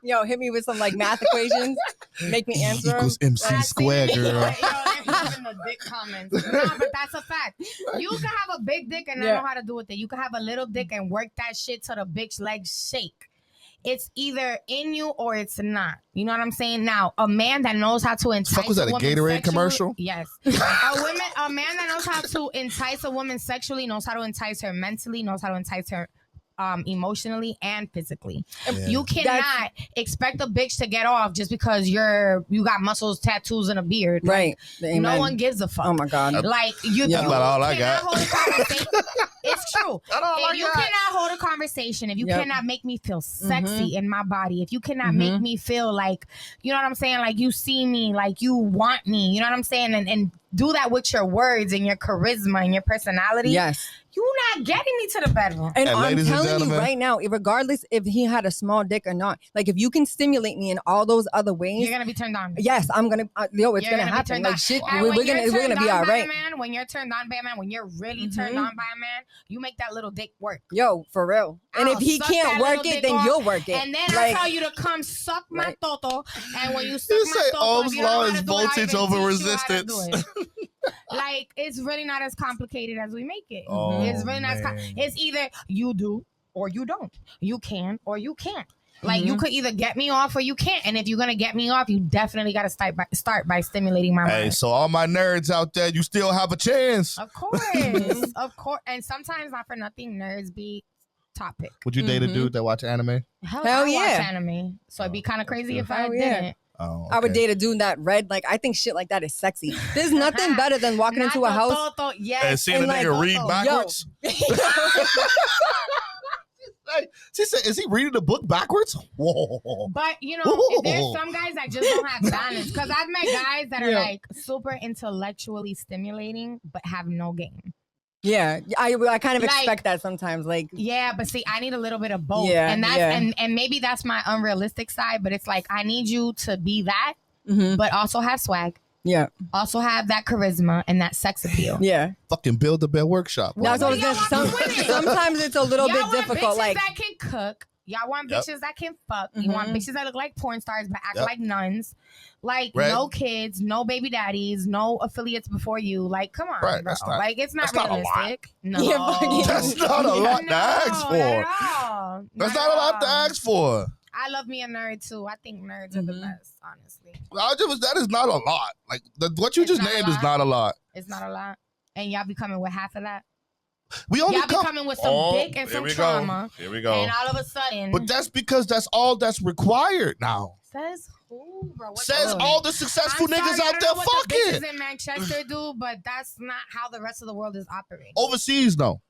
Speaker 4: Yo, hit me with some like math equations. Make me answer.
Speaker 2: Equals MC squared, girl.
Speaker 3: Yo, they're having the dick comments. No, but that's a fact. You can have a big dick and not know how to do with it. You can have a little dick and work that shit till the bitch legs shake. It's either in you or it's not. You know what I'm saying? Now, a man that knows how to entice
Speaker 2: Fuck, was that a Gatorade commercial?
Speaker 3: Yes. A man that knows how to entice a woman sexually, knows how to entice her mentally, knows how to entice her emotionally and physically.
Speaker 2: Yeah.
Speaker 3: You cannot expect a bitch to get off just because you got muscles, tattoos, and a beard.
Speaker 4: Right.
Speaker 3: Like, no one gives a fuck.
Speaker 4: Oh my God.
Speaker 3: Like you,
Speaker 2: That's about all I got.
Speaker 3: Hold a conversation. It's true. If you cannot hold a conversation, if you cannot make me feel sexy in my body, if you cannot make me feel like, you know what I'm saying, like you see me, like you want me, you know what I'm saying, and do that with your words and your charisma and your personality.
Speaker 4: Yes.
Speaker 3: You're not getting me to the bedroom.
Speaker 4: And
Speaker 2: Hey,
Speaker 4: I'm
Speaker 2: ladies and
Speaker 4: telling you
Speaker 2: gentlemen.
Speaker 4: right now, regardless if he had a small dick or not, like if you can stimulate me in all those other ways,
Speaker 3: You're gonna be turned on.
Speaker 4: yes, I'm gonna. It's
Speaker 3: You're
Speaker 4: gonna happen.
Speaker 3: turned
Speaker 4: Like
Speaker 3: on.
Speaker 4: shit,
Speaker 3: And
Speaker 4: we're
Speaker 3: when
Speaker 4: gonna
Speaker 3: you're turned
Speaker 4: be
Speaker 3: on
Speaker 4: all
Speaker 3: by
Speaker 4: right.
Speaker 3: a man, when you're turned on by a man, when you're really turned on by a man, you make that little dick work.
Speaker 4: Yo, for real. And
Speaker 3: I'll
Speaker 4: if he
Speaker 3: suck
Speaker 4: can't
Speaker 3: that
Speaker 4: work
Speaker 3: little
Speaker 4: it,
Speaker 3: dick
Speaker 4: then
Speaker 3: off,
Speaker 4: you'll work it.
Speaker 3: And then
Speaker 4: like,
Speaker 3: I tell you to come suck my
Speaker 4: Right.
Speaker 3: toto. And when you suck
Speaker 2: You
Speaker 3: my
Speaker 2: say
Speaker 3: toto,
Speaker 2: Ohm's
Speaker 3: if you don't know
Speaker 2: law
Speaker 3: how
Speaker 2: is
Speaker 3: to do it, I'll
Speaker 2: voltage
Speaker 3: even
Speaker 2: over
Speaker 3: teach you how to do
Speaker 2: resistance.
Speaker 3: it. Like, it's really not as complicated as we make it.
Speaker 2: Oh,
Speaker 3: It's really not.
Speaker 2: man.
Speaker 3: It's either you do or you don't. You can or you can't. Like, you could either get me off or you can't. And if you're gonna get me off, you definitely got to start by stimulating my
Speaker 2: Hey,
Speaker 3: mind.
Speaker 2: so all my nerds out there, you still have a chance.
Speaker 3: Of course, of course. And sometimes, not for nothing, nerds be top pick.
Speaker 2: Would you date a dude that watch anime?
Speaker 3: Hell
Speaker 4: Hell
Speaker 3: I
Speaker 4: yeah.
Speaker 3: watch anime, so it'd be kind of crazy if I
Speaker 4: Hell yeah.
Speaker 3: didn't.
Speaker 2: Oh,
Speaker 4: I would
Speaker 2: okay.
Speaker 4: date a dude that read. Like, I think shit like that is sexy. There's nothing better than walking
Speaker 3: Not
Speaker 4: into a
Speaker 3: the
Speaker 4: house.
Speaker 3: toto, yes.
Speaker 2: And seeing a
Speaker 4: and like,
Speaker 2: nigga read
Speaker 3: yo.
Speaker 2: backwards. Hey, she said, "Is he reading the book backwards?" Whoa.
Speaker 3: But you know, there's some guys that just don't have balance. Because I've met guys that are like super intellectually stimulating, but have no game.
Speaker 4: Yeah, I kind of
Speaker 3: Like-
Speaker 4: expect that sometimes. Like,
Speaker 3: Yeah, but see, I need a little bit of both.
Speaker 4: Yeah,
Speaker 3: and that's
Speaker 4: yeah.
Speaker 3: and maybe that's my unrealistic side, but it's like I need you to be that,
Speaker 4: mhm.
Speaker 3: but also have swag,
Speaker 4: yeah,
Speaker 3: also have that charisma and that sex appeal.
Speaker 4: yeah.
Speaker 2: Fucking build a bear workshop.
Speaker 4: That's what I was
Speaker 3: y'all
Speaker 4: gonna
Speaker 3: want
Speaker 4: say.
Speaker 3: women.
Speaker 4: Sometimes it's a little
Speaker 3: Y'all
Speaker 4: bit
Speaker 3: want
Speaker 4: difficult.
Speaker 3: bitches
Speaker 4: Like,
Speaker 3: that can cook. Y'all want
Speaker 2: Yep.
Speaker 3: bitches that can fuck. You want
Speaker 4: Mhm.
Speaker 3: bitches that look like porn stars but act
Speaker 2: Yep.
Speaker 3: like nuns. Like
Speaker 2: Right.
Speaker 3: no kids, no baby daddies, no affiliates before you. Like, come on,
Speaker 2: Right,
Speaker 3: bro.
Speaker 2: that's not-
Speaker 3: Like, it's not
Speaker 2: that's not a lot.
Speaker 3: realistic. No,
Speaker 4: Yeah, fucking-
Speaker 2: That's not a lot to ask for.
Speaker 3: At all.
Speaker 2: That's not a lot to ask for.
Speaker 3: I love me a nerd too. I think nerds are the
Speaker 4: Mhm.
Speaker 3: best, honestly.
Speaker 2: That is not a lot. Like what you
Speaker 3: It's
Speaker 2: just
Speaker 3: not a
Speaker 2: named is
Speaker 3: lot.
Speaker 2: not a lot.
Speaker 3: It's not a lot. And y'all be coming with half of that.
Speaker 2: We only
Speaker 3: Y'all be
Speaker 2: come.
Speaker 3: coming with some dick and
Speaker 2: here
Speaker 3: some
Speaker 2: we
Speaker 3: trauma.
Speaker 2: go. Here we go.
Speaker 3: And all of a sudden,
Speaker 2: But that's because that's all that's required now.
Speaker 3: says who, bro? What
Speaker 2: Says
Speaker 3: the-
Speaker 2: all the successful
Speaker 3: I'm
Speaker 2: niggas
Speaker 3: sorry, I
Speaker 2: out
Speaker 3: don't
Speaker 2: there
Speaker 3: know what the
Speaker 2: fucking.
Speaker 3: bitches in Manchester do, but that's not how the rest of the world is operating.
Speaker 2: Overseas, no.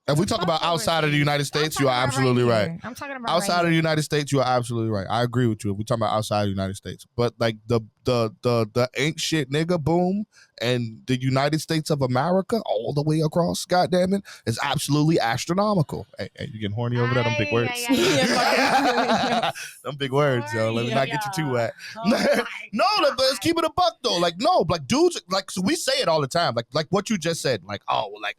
Speaker 2: If we talk
Speaker 3: Fuck
Speaker 2: about outside of the
Speaker 3: overseas.
Speaker 2: United
Speaker 3: I'm
Speaker 2: States,
Speaker 3: talking
Speaker 2: you are
Speaker 3: about
Speaker 2: absolutely right.
Speaker 3: here. I'm talking about
Speaker 2: Outside
Speaker 3: right
Speaker 2: of the
Speaker 3: here.
Speaker 2: United States, you are absolutely right. I agree with you. If we talking about outside of the United States, but like the ain't shit nigga boom and the United States of America, all the way across, goddamn it, is absolutely astronomical. Hey, you getting horny over there? Them big words. Them big words, yo. Let me not get you too wet. No, but let's keep it a buck though. Like, no, like dudes, like, so we say it all the time. Like what you just said. Like, oh, well, like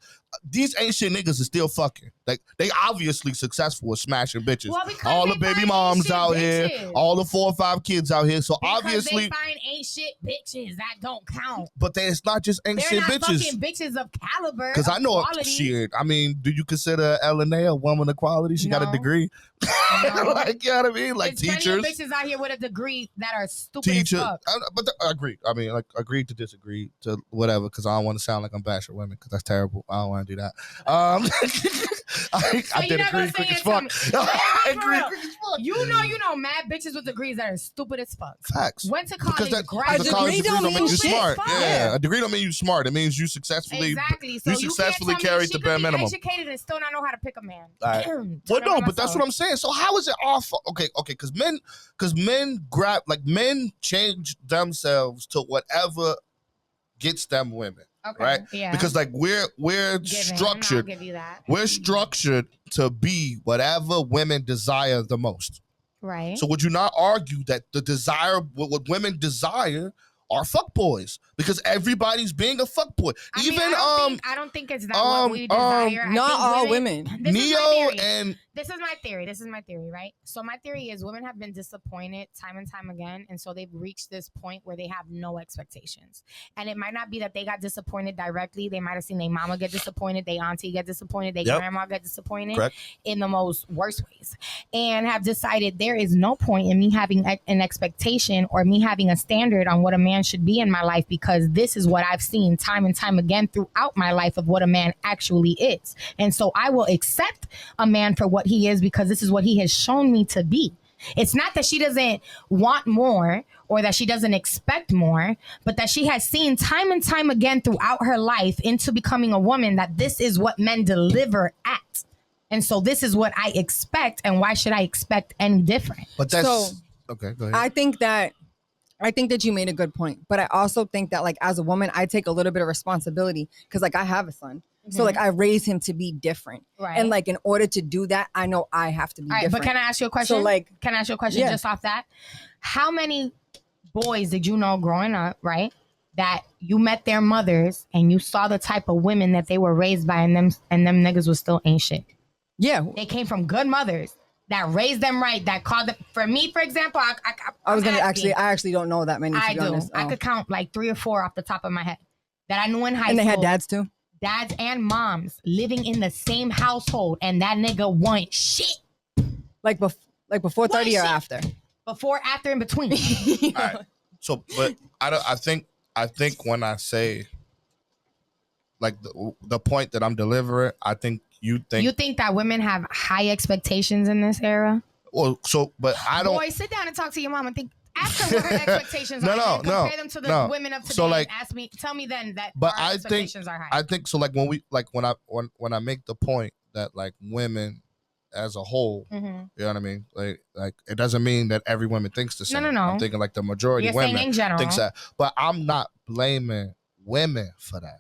Speaker 2: these ain't shit niggas is still fucking. Like, they obviously successful with smashing bitches.
Speaker 3: Well,
Speaker 2: all the baby moms out here, all the 4 or 5 kids out here. So
Speaker 3: because
Speaker 2: obviously,
Speaker 3: they find ain't shit bitches that don't count.
Speaker 2: but it's not just ain't
Speaker 3: They're
Speaker 2: shit
Speaker 3: not
Speaker 2: bitches.
Speaker 3: fucking bitches of caliber.
Speaker 2: Because I know shit. I mean, do you consider Elena a woman of quality? She got a degree.
Speaker 3: No.
Speaker 2: Like, you know what I mean? Like,
Speaker 3: there's
Speaker 2: teachers.
Speaker 3: plenty of bitches out here with a degree that are stupid
Speaker 2: Teachers.
Speaker 3: as fuck.
Speaker 2: But I agree. I mean, like, agree to disagree to whatever, because I don't want to sound like I'm bashing women, because that's terrible. I don't want to do that. I did agree quick as fuck. I agree quick as fuck.
Speaker 3: You know, mad bitches with degrees that are stupid as fuck.
Speaker 2: Facts.
Speaker 3: Went to college,
Speaker 2: Because a
Speaker 3: graduated.
Speaker 2: college degree don't mean you
Speaker 3: shit.
Speaker 2: smart.
Speaker 3: Fuck.
Speaker 2: Yeah, a degree don't mean you smart. It means you successfully,
Speaker 3: Exactly. So
Speaker 2: you successfully carried the bare minimum.
Speaker 3: Educated and still not know how to pick a man.
Speaker 2: Right. Well, no, but that's what I'm saying. So how is it off? Okay, because men change themselves to whatever gets them women.
Speaker 3: Okay.
Speaker 2: Right?
Speaker 3: Yeah.
Speaker 2: Because like we're structured.
Speaker 3: I'll give you that.
Speaker 2: We're structured to be whatever women desire the most.
Speaker 3: Right.
Speaker 2: So would you not argue that the desire, what women desire, are fuckboys? Because everybody's being a fuckboy.
Speaker 3: I don't think it's that what we desire.
Speaker 4: Not all women.
Speaker 3: This is my theory, right? So my theory is women have been disappointed time and time again, and so they've reached this point where they have no expectations. And it might not be that they got disappointed directly. They might have seen their mama get disappointed, their auntie get disappointed, their grandma get disappointed.
Speaker 2: Correct.
Speaker 3: In the most worst ways, and have decided there is no point in me having an expectation or me having a standard on what a man should be in my life, because this is what I've seen time and time again throughout my life of what a man actually is. And so I will accept a man for what he is, because this is what he has shown me to be. It's not that she doesn't want more or that she doesn't expect more, but that she has seen time and time again throughout her life into becoming a woman that this is what men deliver at. And so this is what I expect, and why should I expect any different?
Speaker 2: But that's okay, go ahead.
Speaker 4: I think that you made a good point, but I also think that like as a woman, I take a little bit of responsibility, because like I have a son. So like I raise him to be different.
Speaker 3: Right.
Speaker 4: And like in order to do that, I know I have to be different.
Speaker 3: But can I ask you a question?
Speaker 4: Yeah.
Speaker 3: Just off that? How many boys did you know growing up, right, that you met their mothers and you saw the type of women that they were raised by, and them niggas was still ain't shit?
Speaker 4: Yeah.
Speaker 3: They came from good mothers that raised them right, that called them. For me, for example, I
Speaker 4: actually don't know that many, to be honest.
Speaker 3: I could count like 3 or 4 off the top of my head that I knew in high school.
Speaker 4: And they had dads too?
Speaker 3: Dads and moms living in the same household, and that nigga want shit.
Speaker 4: Like before 30 or after?
Speaker 3: Before, after, in between.
Speaker 2: All right. So, but I think when I say like the point that I'm delivering, I think you think
Speaker 3: that women have high expectations in this era.
Speaker 2: Well, but I don't.
Speaker 3: Boy, sit down and talk to your mom and think. Ask her what her expectations are. Compare them to the women of today.
Speaker 2: So like,
Speaker 3: and tell me then that
Speaker 2: but
Speaker 3: our expectations are high.
Speaker 2: I think so. Like when I make the point that like women as a whole, you know what I mean? Like it doesn't mean that every woman thinks the same.
Speaker 3: No.
Speaker 2: I'm thinking like the majority of women
Speaker 3: in general
Speaker 2: thinks that. But I'm not blaming women for that.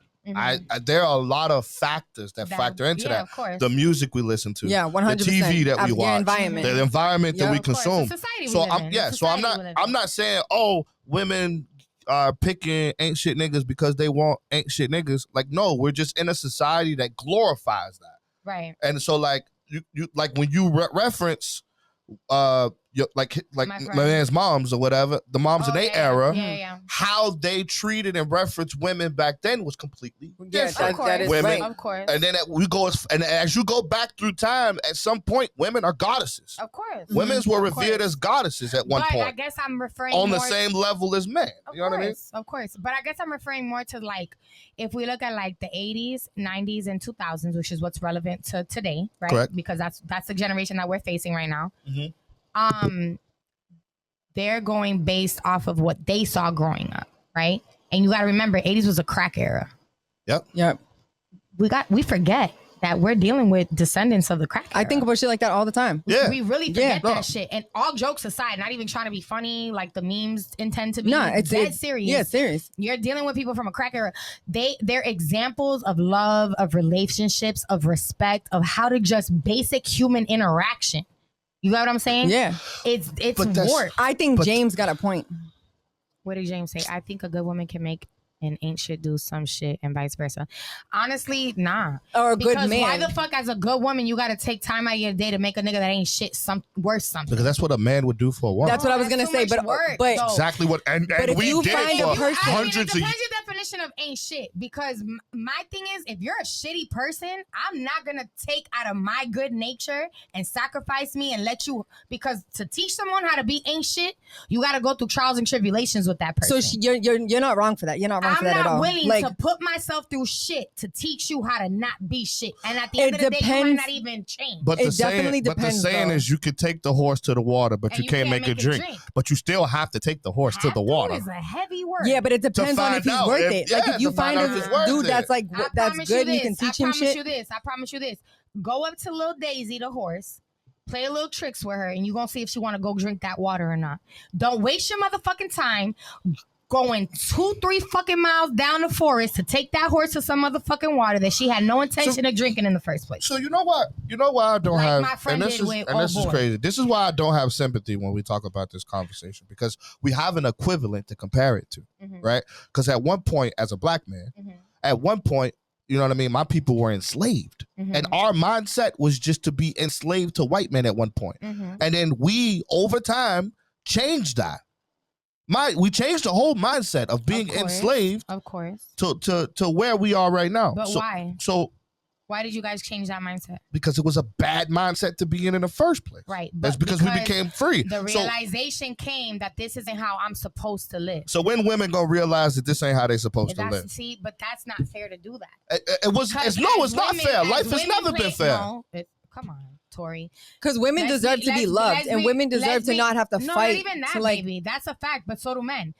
Speaker 2: There are a lot of factors that factor into that.
Speaker 3: Of course.
Speaker 2: The music we listen to,
Speaker 4: 100%.
Speaker 2: the TV that we watch, the environment that we consume.
Speaker 3: So
Speaker 2: I'm not saying women are picking ain't shit niggas because they want ain't shit niggas. Like, no, we're just in a society that glorifies that.
Speaker 3: Right.
Speaker 2: And so like you like when you reference like my man's moms or whatever, the moms in their era, how they treated and referenced women back then was completely different.
Speaker 4: That is
Speaker 2: women,
Speaker 4: right.
Speaker 3: Of course.
Speaker 2: And then as you go back through time, at some point, women are goddesses.
Speaker 3: Of course.
Speaker 2: Women were revered as goddesses at one point.
Speaker 3: I guess I'm referring
Speaker 2: on the same level as men. You know what I mean?
Speaker 3: Of course. But I guess I'm referring more to like, if we look at like the 80s, 90s, and 2000s, which is what's relevant to today, right?
Speaker 2: Correct.
Speaker 3: Because that's the generation that we're facing right now. They're going based off of what they saw growing up, right? And you got to remember, 80s was a crack era.
Speaker 2: Yep.
Speaker 3: We forget that we're dealing with descendants of the crack era.
Speaker 4: I think about shit like that all the time.
Speaker 2: Yeah.
Speaker 3: We really forget
Speaker 2: Yeah.
Speaker 3: that shit. And all jokes aside, not even trying to be funny, like the memes intend to be.
Speaker 4: No, it's
Speaker 3: dead serious.
Speaker 4: Yeah, serious.
Speaker 3: You're dealing with people from a crack era. They're examples of love, of relationships, of respect, of how to just basic human interaction. You know what I'm saying?
Speaker 4: Yeah.
Speaker 3: It's
Speaker 2: But that's-
Speaker 3: warped.
Speaker 4: I think James got a point.
Speaker 3: What did James say? I think a good woman can make an ain't shit do some shit and vice versa. Honestly, nah.
Speaker 4: Or a
Speaker 3: Because
Speaker 4: good man.
Speaker 3: why the fuck, as a good woman, you got to take time out of your day to make a nigga that ain't shit worth something?
Speaker 2: Because that's what a man would do for a woman.
Speaker 4: That's what I was
Speaker 3: that's
Speaker 4: gonna
Speaker 3: too
Speaker 4: say.
Speaker 3: much
Speaker 4: But
Speaker 3: work,
Speaker 4: but
Speaker 3: though.
Speaker 2: exactly what, and
Speaker 4: if
Speaker 2: we
Speaker 4: you
Speaker 2: did
Speaker 4: find
Speaker 2: it
Speaker 4: a
Speaker 2: for
Speaker 4: person-
Speaker 2: hundreds
Speaker 3: it
Speaker 2: of
Speaker 3: depends
Speaker 2: years.
Speaker 3: your definition of ain't shit. Because my thing is, if you're a shitty person, I'm not gonna take out of my good nature and sacrifice me and let you. Because to teach someone how to be ain't shit, you got to go through trials and tribulations with that person.
Speaker 4: so you're not wrong for that. You're not wrong for
Speaker 3: I'm
Speaker 4: that at
Speaker 3: not
Speaker 4: all.
Speaker 3: willing
Speaker 4: Like,
Speaker 3: to put myself through shit to teach you how to not be shit. And at the end of the day, you might
Speaker 4: depends-
Speaker 3: not even change.
Speaker 2: But
Speaker 4: It
Speaker 2: the saying,
Speaker 4: definitely depends,
Speaker 2: saying
Speaker 4: though.
Speaker 2: is you could take the horse to the water, but
Speaker 3: And
Speaker 2: you can't make it drink. But you still have to take the horse to
Speaker 3: Have
Speaker 2: the water.
Speaker 3: is a heavy word.
Speaker 4: yeah, but it depends on
Speaker 2: find
Speaker 4: if he's
Speaker 2: out
Speaker 4: worth
Speaker 2: if-
Speaker 4: it.
Speaker 2: yeah,
Speaker 4: Like if you
Speaker 2: to find
Speaker 4: find
Speaker 2: out if
Speaker 3: it's
Speaker 4: a
Speaker 2: worth
Speaker 4: dude
Speaker 2: it.
Speaker 4: that's like
Speaker 3: I
Speaker 4: that's
Speaker 3: promise
Speaker 4: good, and you
Speaker 3: this.
Speaker 4: can teach
Speaker 3: I
Speaker 4: him
Speaker 3: promise
Speaker 4: shit.
Speaker 3: you this. I promise you this. Go up to Lil Daisy, the horse, play a little tricks with her, and you're going to see if she want to go drink that water or not. Don't waste your motherfucking time going 2-3 fucking miles down the forest to take that horse to some motherfucking water that she had no intention of drinking in the first place.
Speaker 2: So you know what? You know why I don't
Speaker 3: Like
Speaker 2: have,
Speaker 3: my friend
Speaker 2: and this
Speaker 3: did
Speaker 2: is
Speaker 3: with
Speaker 2: and this
Speaker 3: old
Speaker 2: is
Speaker 3: boy.
Speaker 2: crazy. This is why I don't have sympathy when we talk about this conversation, because we have an equivalent to compare it to,
Speaker 3: Mhm.
Speaker 2: right? Because at one point, as a black man,
Speaker 3: Mhm.
Speaker 2: at one point, you know what I mean, my people were enslaved,
Speaker 3: Mhm.
Speaker 2: and our mindset was just to be enslaved to white men at one point,
Speaker 3: Mhm.
Speaker 2: and then we over time changed that. We changed the whole mindset of being
Speaker 3: course.
Speaker 2: enslaved
Speaker 3: Of course.
Speaker 2: to where we are right now.
Speaker 3: But
Speaker 2: so,
Speaker 3: why?
Speaker 2: So
Speaker 3: Why did you guys change that mindset?
Speaker 2: because it was a bad mindset to be in the first place.
Speaker 3: Right.
Speaker 2: That's because we became free.
Speaker 3: The
Speaker 2: So,
Speaker 3: realization came that this isn't how I'm supposed to live.
Speaker 2: so when women gonna realize that this ain't how they supposed to live?
Speaker 3: See, but that's not fair to do that.
Speaker 2: It was.
Speaker 3: Because
Speaker 2: It's not fair.
Speaker 3: as
Speaker 2: Life has
Speaker 3: women
Speaker 2: never been fair.
Speaker 3: No, come on, Tori.
Speaker 4: Because women
Speaker 3: Let's
Speaker 4: deserve
Speaker 3: be-
Speaker 4: to be
Speaker 3: let's-
Speaker 4: loved,
Speaker 3: let's
Speaker 4: and
Speaker 3: be-
Speaker 4: women deserve
Speaker 3: let's
Speaker 4: to
Speaker 3: be-
Speaker 4: not have to
Speaker 3: no,
Speaker 4: fight.
Speaker 3: not even that,
Speaker 4: to like,
Speaker 3: baby. That's a fact. But so do men.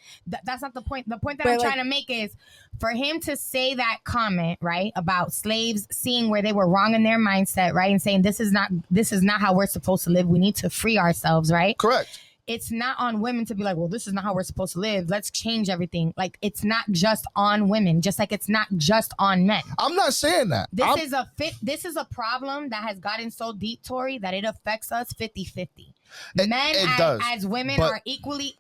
Speaker 3: That's not the point. The point that
Speaker 4: But
Speaker 3: I'm
Speaker 4: like-
Speaker 3: trying to make is for him to say that comment, right, about slaves seeing where they were wrong in their mindset, right, and saying this is not how we're supposed to live. We need to free ourselves, right?
Speaker 2: Correct.
Speaker 3: It's not on women to be like, well, this is not how we're supposed to live. Let's change everything. Like, it's not just on women, just like it's not just on men.
Speaker 2: I'm not saying that.
Speaker 3: This is a problem that has gotten so deep, Tori, that it affects us 50-50.
Speaker 2: It-
Speaker 3: Men
Speaker 2: it does,
Speaker 3: as women
Speaker 2: but-
Speaker 3: are equally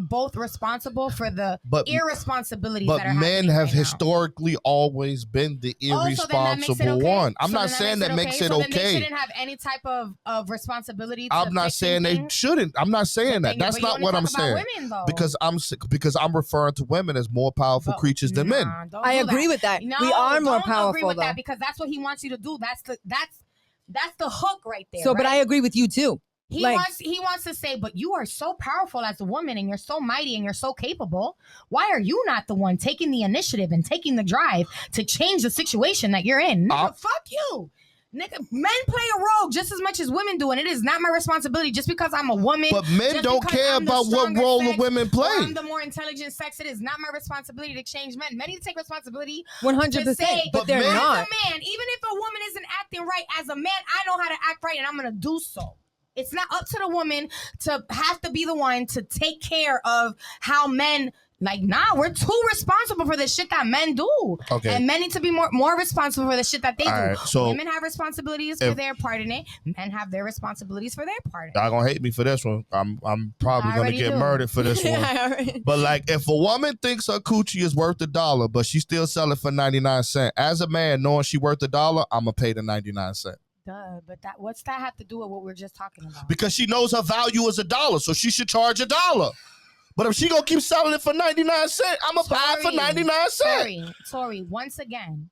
Speaker 3: both responsible for the
Speaker 2: But-
Speaker 3: irresponsibilities
Speaker 2: But
Speaker 3: that are
Speaker 2: men
Speaker 3: happening
Speaker 2: have
Speaker 3: right now.
Speaker 2: historically always been the
Speaker 3: Oh, so then that makes it
Speaker 2: irresponsible
Speaker 3: okay?
Speaker 2: one. I'm
Speaker 3: So
Speaker 2: not
Speaker 3: then
Speaker 2: saying that makes it
Speaker 3: So then they
Speaker 2: okay.
Speaker 3: shouldn't have any type of responsibility. To
Speaker 2: I'm not
Speaker 3: fixing
Speaker 2: saying they
Speaker 3: things?
Speaker 2: shouldn't. I'm not saying that.
Speaker 3: But
Speaker 2: That's
Speaker 3: you
Speaker 2: not
Speaker 3: only
Speaker 2: what
Speaker 3: talk
Speaker 2: I'm
Speaker 3: about
Speaker 2: saying.
Speaker 3: women, though.
Speaker 2: Because I'm referring to women as more powerful
Speaker 3: But
Speaker 2: creatures than men.
Speaker 3: nah, don't
Speaker 4: I
Speaker 3: do
Speaker 4: agree
Speaker 3: that.
Speaker 4: with that.
Speaker 3: No,
Speaker 4: We are more
Speaker 3: don't agree
Speaker 4: powerful,
Speaker 3: with
Speaker 4: though.
Speaker 3: that because that's what he wants you to do. That's the hook right there.
Speaker 4: So, but
Speaker 3: right?
Speaker 4: I agree with you too.
Speaker 3: He
Speaker 4: like-
Speaker 3: wants to say, but you are so powerful as a woman and you're so mighty and you're so capable. Why are you not the one taking the initiative and taking the drive to change the situation that you're in? Nigga, fuck you. Nigga, men play a role just as much as women do, and it is not my responsibility just because I'm a woman.
Speaker 2: But men
Speaker 3: just
Speaker 2: don't
Speaker 3: because
Speaker 2: care
Speaker 3: I'm the
Speaker 2: about what
Speaker 3: stronger
Speaker 2: role the
Speaker 3: sex,
Speaker 2: women
Speaker 3: or
Speaker 2: play.
Speaker 3: I'm the more intelligent sex. It is not my responsibility to change men. Men need to take responsibility
Speaker 4: 100%.
Speaker 3: say,
Speaker 4: But they're
Speaker 2: men-
Speaker 4: not.
Speaker 3: as a man, even if a woman isn't acting right, as a man, I know how to act right and I'm going to do so. It's not up to the woman to have to be the one to take care of how men, like, nah, we're too responsible for the shit that men do.
Speaker 2: Okay.
Speaker 3: And men need to be more responsible for the shit that they
Speaker 2: All
Speaker 3: do.
Speaker 2: right, so
Speaker 3: Women have responsibilities for their part in it. Men have their responsibilities for their part in it.
Speaker 2: Y'all gonna hate me for this one. I'm probably
Speaker 3: I
Speaker 2: gonna
Speaker 3: already
Speaker 2: get
Speaker 3: do.
Speaker 2: murdered for this one. But like, if a woman thinks her coochie is worth $1, but she still sell it for 99 cents, as a man knowing she worth $1, I'm gonna pay the 99 cents.
Speaker 3: Duh, but what's that have to do with what we're just talking about?
Speaker 2: Because she knows her value is $1, so she should charge $1. But if she gonna keep selling it for 99 cents, I'm gonna buy it for 99 cents.
Speaker 3: Sorry, once again,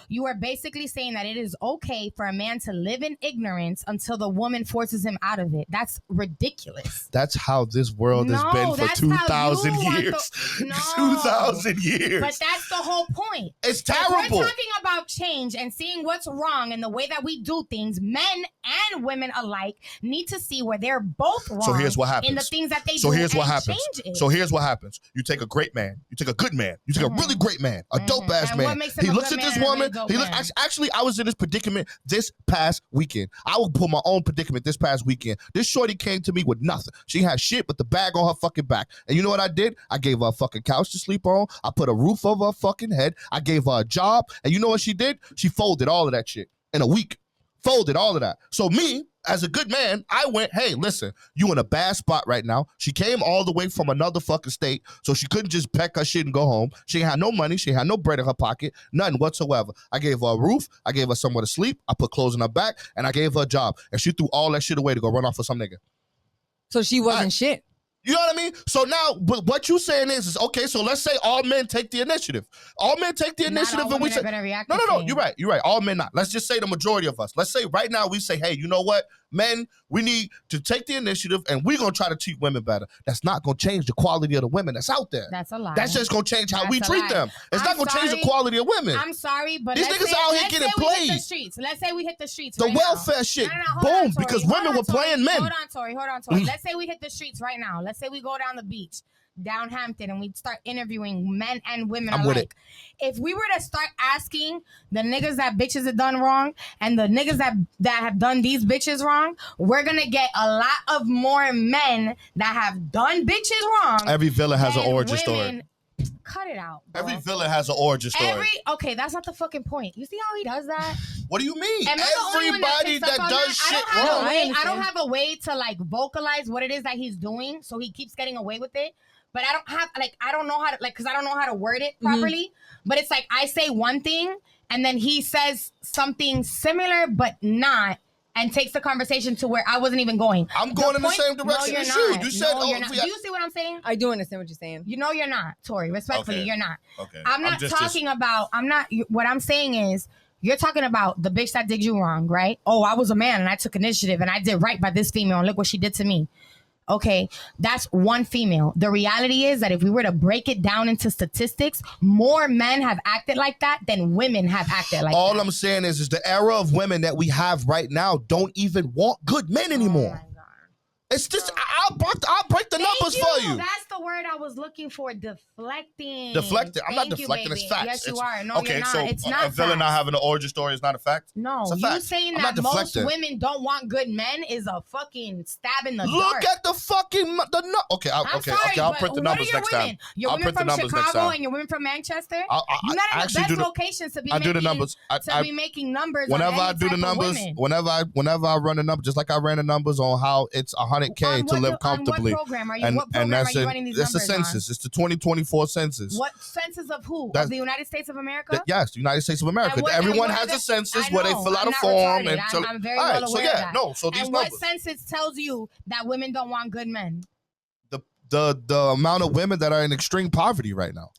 Speaker 3: you are basically saying that it is okay for a man to live in ignorance until the woman forces him out of it. That's ridiculous.
Speaker 2: That's how this world has
Speaker 3: No,
Speaker 2: been for
Speaker 3: that's how you
Speaker 2: 2,000
Speaker 3: want
Speaker 2: years.
Speaker 3: No.
Speaker 2: 2,000 years.
Speaker 3: But that's the whole point.
Speaker 2: It's
Speaker 3: If
Speaker 2: terrible.
Speaker 3: we're talking about change and seeing what's wrong in the way that we do things, men and women alike need to see where they're both wrong.
Speaker 2: So here's what happens.
Speaker 3: In the things that they
Speaker 2: So
Speaker 3: do
Speaker 2: here's what
Speaker 3: and
Speaker 2: happens.
Speaker 3: change it.
Speaker 2: So here's what happens. You take a great man. You take a good man. You take a really great man, a dope ass
Speaker 3: And what
Speaker 2: man.
Speaker 3: makes him
Speaker 2: He
Speaker 3: a
Speaker 2: looks
Speaker 3: good
Speaker 2: at this
Speaker 3: man and a
Speaker 2: woman. predicament.
Speaker 3: dope
Speaker 2: He look,
Speaker 3: man.
Speaker 2: actually, I was in this predicament this past weekend. I will put my own predicament this past weekend. This shorty came to me with nothing. She had shit but the bag on her fucking back. And you know what I did? I gave her a fucking couch to sleep on. I put a roof over her fucking head. I gave her a job. And you know what she did? She folded all of that shit in a week. Folded all of that. So me, as a good man, I went, hey, listen, you in a bad spot right now. She came all the way from another fucking state, so she couldn't just pack her shit and go home. She had no money. She had no bread in her pocket, nothing whatsoever. I gave her a roof. I gave her somewhere to sleep. I put clothes on her back, and I gave her a job. And she threw all that shit away to go run off with some nigga.
Speaker 4: So she wasn't shit.
Speaker 2: You know what I mean? So now, but what you saying is okay. So let's say all men take the initiative. All men take the initiative, and we say, no. You're right. All men not. Let's just say the majority of us. Let's say right now we say, hey, you know what, men, we need to take the initiative, and we're gonna try to treat women better. That's not gonna change the quality of the women that's out there.
Speaker 3: That's a lie.
Speaker 2: That's just gonna change how we treat them. It's not gonna change the
Speaker 3: sorry.
Speaker 2: quality of women.
Speaker 3: I'm sorry, but
Speaker 2: These niggas out here getting played.
Speaker 3: Let's say we hit the streets.
Speaker 2: The
Speaker 3: right
Speaker 2: welfare
Speaker 3: now.
Speaker 2: shit,
Speaker 3: Hold
Speaker 2: boom,
Speaker 3: on, Tori.
Speaker 2: because
Speaker 3: Hold
Speaker 2: women
Speaker 3: on,
Speaker 2: were
Speaker 3: Tori.
Speaker 2: playing men.
Speaker 3: Hold on, Tori. Let's say we hit the streets right now. Let's say we go down the beach, down Hampton, and we start interviewing men and women
Speaker 2: I'm
Speaker 3: alike.
Speaker 2: with it.
Speaker 3: If we were to start asking the niggas that bitches have done wrong and the niggas that have done these bitches wrong, we're gonna get a lot of more men that have done bitches wrong.
Speaker 2: Every villain has an
Speaker 3: than
Speaker 2: origin story.
Speaker 3: women. Cut it out, bro.
Speaker 2: Every villain has an origin story.
Speaker 3: Okay, that's not the fucking point. You see how he does that?
Speaker 2: What do you mean?
Speaker 3: Am I the only one
Speaker 2: Everybody
Speaker 3: picks up
Speaker 2: that
Speaker 3: on
Speaker 2: does
Speaker 3: I
Speaker 2: shit
Speaker 3: don't have
Speaker 2: wrong.
Speaker 3: a way.
Speaker 4: I
Speaker 3: I don't have a way to like vocalize what it is that he's doing, so he keeps getting away with it. But I don't have I don't know how to because I don't know how to word it properly. But it's like I say one thing and then he says something similar but not. And takes the conversation to where I wasn't even going.
Speaker 2: I'm going in the same direction as you. You said,
Speaker 3: you're not. Do you see what I'm saying?
Speaker 4: I do understand what you're saying.
Speaker 3: You know you're not, Tori. Respectfully,
Speaker 2: Okay.
Speaker 3: you're not.
Speaker 2: Okay.
Speaker 3: I'm not talking about. I'm not. What I'm saying is, you're talking about the bitch that did you wrong, right? Oh, I was a man and I took initiative and I did right by this female and look what she did to me. Okay, that's one female. The reality is that if we were to break it down into statistics, more men have acted like that than women have acted like
Speaker 2: All
Speaker 3: that.
Speaker 2: I'm saying is the era of women that we have right now don't even want good men anymore.
Speaker 3: Oh my God.
Speaker 2: It's just I'll break the numbers for you.
Speaker 3: That's the word I was looking for. Deflecting.
Speaker 2: Deflecting. I'm not
Speaker 3: Thank you,
Speaker 2: deflecting. It's
Speaker 3: baby.
Speaker 2: facts.
Speaker 3: Yes, you
Speaker 2: It's-
Speaker 3: are. No,
Speaker 2: okay,
Speaker 3: you're not.
Speaker 2: so
Speaker 3: It's not
Speaker 2: a villain not
Speaker 3: facts.
Speaker 2: having an origin story is not a fact.
Speaker 3: No,
Speaker 2: It's a
Speaker 3: you
Speaker 2: fact.
Speaker 3: saying
Speaker 2: I'm
Speaker 3: that
Speaker 2: not
Speaker 3: most
Speaker 2: deflecting.
Speaker 3: women don't want good men is a fucking stab in the
Speaker 2: Look
Speaker 3: dark.
Speaker 2: at the fucking Okay,
Speaker 3: I'm
Speaker 2: okay,
Speaker 3: sorry,
Speaker 2: okay. I'll
Speaker 3: but
Speaker 2: print the
Speaker 3: what are
Speaker 2: numbers
Speaker 3: your
Speaker 2: next
Speaker 3: women?
Speaker 2: time.
Speaker 3: Your
Speaker 2: I'll
Speaker 3: women
Speaker 2: print the
Speaker 3: from
Speaker 2: numbers next
Speaker 3: Chicago
Speaker 2: time.
Speaker 3: and your women from Manchester.
Speaker 2: I
Speaker 3: You're not in the
Speaker 2: actually
Speaker 3: best
Speaker 2: do the-
Speaker 3: locations to be
Speaker 2: I
Speaker 3: making,
Speaker 2: do the numbers.
Speaker 3: be making numbers.
Speaker 2: Whenever
Speaker 3: on
Speaker 2: I
Speaker 3: any
Speaker 2: do the
Speaker 3: type of
Speaker 2: numbers,
Speaker 3: women.
Speaker 2: whenever I run the numbers, just like I ran the numbers on how it's 100K
Speaker 3: On
Speaker 2: to
Speaker 3: what-
Speaker 2: live comfortably.
Speaker 3: On what program are you?
Speaker 2: And
Speaker 3: What program are
Speaker 2: that's
Speaker 3: you
Speaker 2: it.
Speaker 3: running these
Speaker 2: It's the
Speaker 3: numbers on?
Speaker 2: census. It's the 2024 census.
Speaker 3: What census of who?
Speaker 2: That's-
Speaker 3: Of the United States of America?
Speaker 2: Yes, the United States of America.
Speaker 3: And what-
Speaker 2: Everyone
Speaker 3: and what
Speaker 2: has
Speaker 3: are
Speaker 2: a census
Speaker 3: I
Speaker 2: where they
Speaker 3: know,
Speaker 2: fill out
Speaker 3: I'm
Speaker 2: a
Speaker 3: not
Speaker 2: form
Speaker 3: retarded.
Speaker 2: and
Speaker 3: I'm very
Speaker 2: all
Speaker 3: well
Speaker 2: right, so
Speaker 3: aware of
Speaker 2: yeah,
Speaker 3: that.
Speaker 2: no, so these
Speaker 3: And what
Speaker 2: numbers.
Speaker 3: census tells you that women don't want good men?
Speaker 2: The amount of women that are in extreme poverty right now.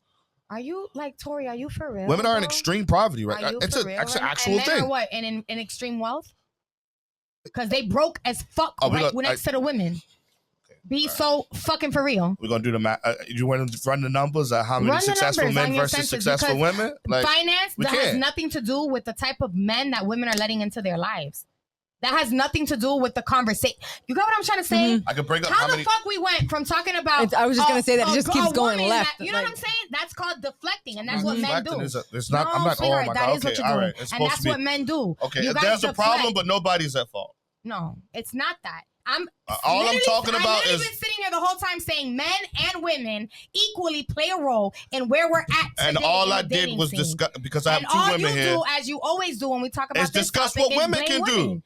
Speaker 3: Are you like Tori? Are you for real?
Speaker 2: Women are in
Speaker 3: bro?
Speaker 2: extreme poverty right
Speaker 3: Are
Speaker 2: now.
Speaker 3: you
Speaker 2: It's
Speaker 3: for
Speaker 2: an
Speaker 3: real
Speaker 2: actual
Speaker 3: right now? And men
Speaker 2: thing.
Speaker 3: are what? In extreme wealth? Because they broke as fuck
Speaker 2: Oh, we
Speaker 3: right
Speaker 2: got-
Speaker 3: next to the women. Be so fucking for real.
Speaker 2: We're gonna do the math. You want to run the numbers at how many
Speaker 3: Run the
Speaker 2: successful
Speaker 3: numbers
Speaker 2: men
Speaker 3: on your
Speaker 2: versus
Speaker 3: census,
Speaker 2: successful
Speaker 3: because
Speaker 2: women? Like,
Speaker 3: Finance
Speaker 2: we
Speaker 3: that has
Speaker 2: can't.
Speaker 3: nothing to do with the type of men that women are letting into their lives. That has nothing to do with the conversation. You got what I'm trying to say?
Speaker 2: I could bring up
Speaker 3: How
Speaker 2: how
Speaker 3: the
Speaker 2: many.
Speaker 3: fuck we went from talking about?
Speaker 4: I was just gonna say that it just keeps going
Speaker 3: woman
Speaker 4: left.
Speaker 3: you know what
Speaker 4: like-
Speaker 3: I'm saying? That's called deflecting, and that's what men
Speaker 2: Deflecting
Speaker 3: do.
Speaker 2: it's not. I'm
Speaker 3: No,
Speaker 2: not. Oh
Speaker 3: sweetheart,
Speaker 2: my
Speaker 3: that
Speaker 2: god.
Speaker 3: is what
Speaker 2: Okay,
Speaker 3: you're
Speaker 2: all
Speaker 3: doing.
Speaker 2: right. It's
Speaker 3: And
Speaker 2: supposed
Speaker 3: that's
Speaker 2: to be.
Speaker 3: what men do.
Speaker 2: Okay,
Speaker 3: You guys
Speaker 2: there's a problem,
Speaker 3: deflect.
Speaker 2: but nobody's at fault.
Speaker 3: No, it's not that. I'm
Speaker 2: All I'm
Speaker 3: literally-
Speaker 2: talking about
Speaker 3: I've
Speaker 2: is-
Speaker 3: been sitting here the whole time saying men and women equally play a role in where we're at today.
Speaker 2: And all
Speaker 3: in the
Speaker 2: I did
Speaker 3: dating
Speaker 2: was
Speaker 3: scene.
Speaker 2: discuss because I have
Speaker 3: And
Speaker 2: two
Speaker 3: all
Speaker 2: women
Speaker 3: you
Speaker 2: here.
Speaker 3: do, as you always do when we talk about
Speaker 2: is
Speaker 3: this
Speaker 2: discuss
Speaker 3: topic,
Speaker 2: what
Speaker 3: is
Speaker 2: women
Speaker 3: blame
Speaker 2: can do.
Speaker 3: women.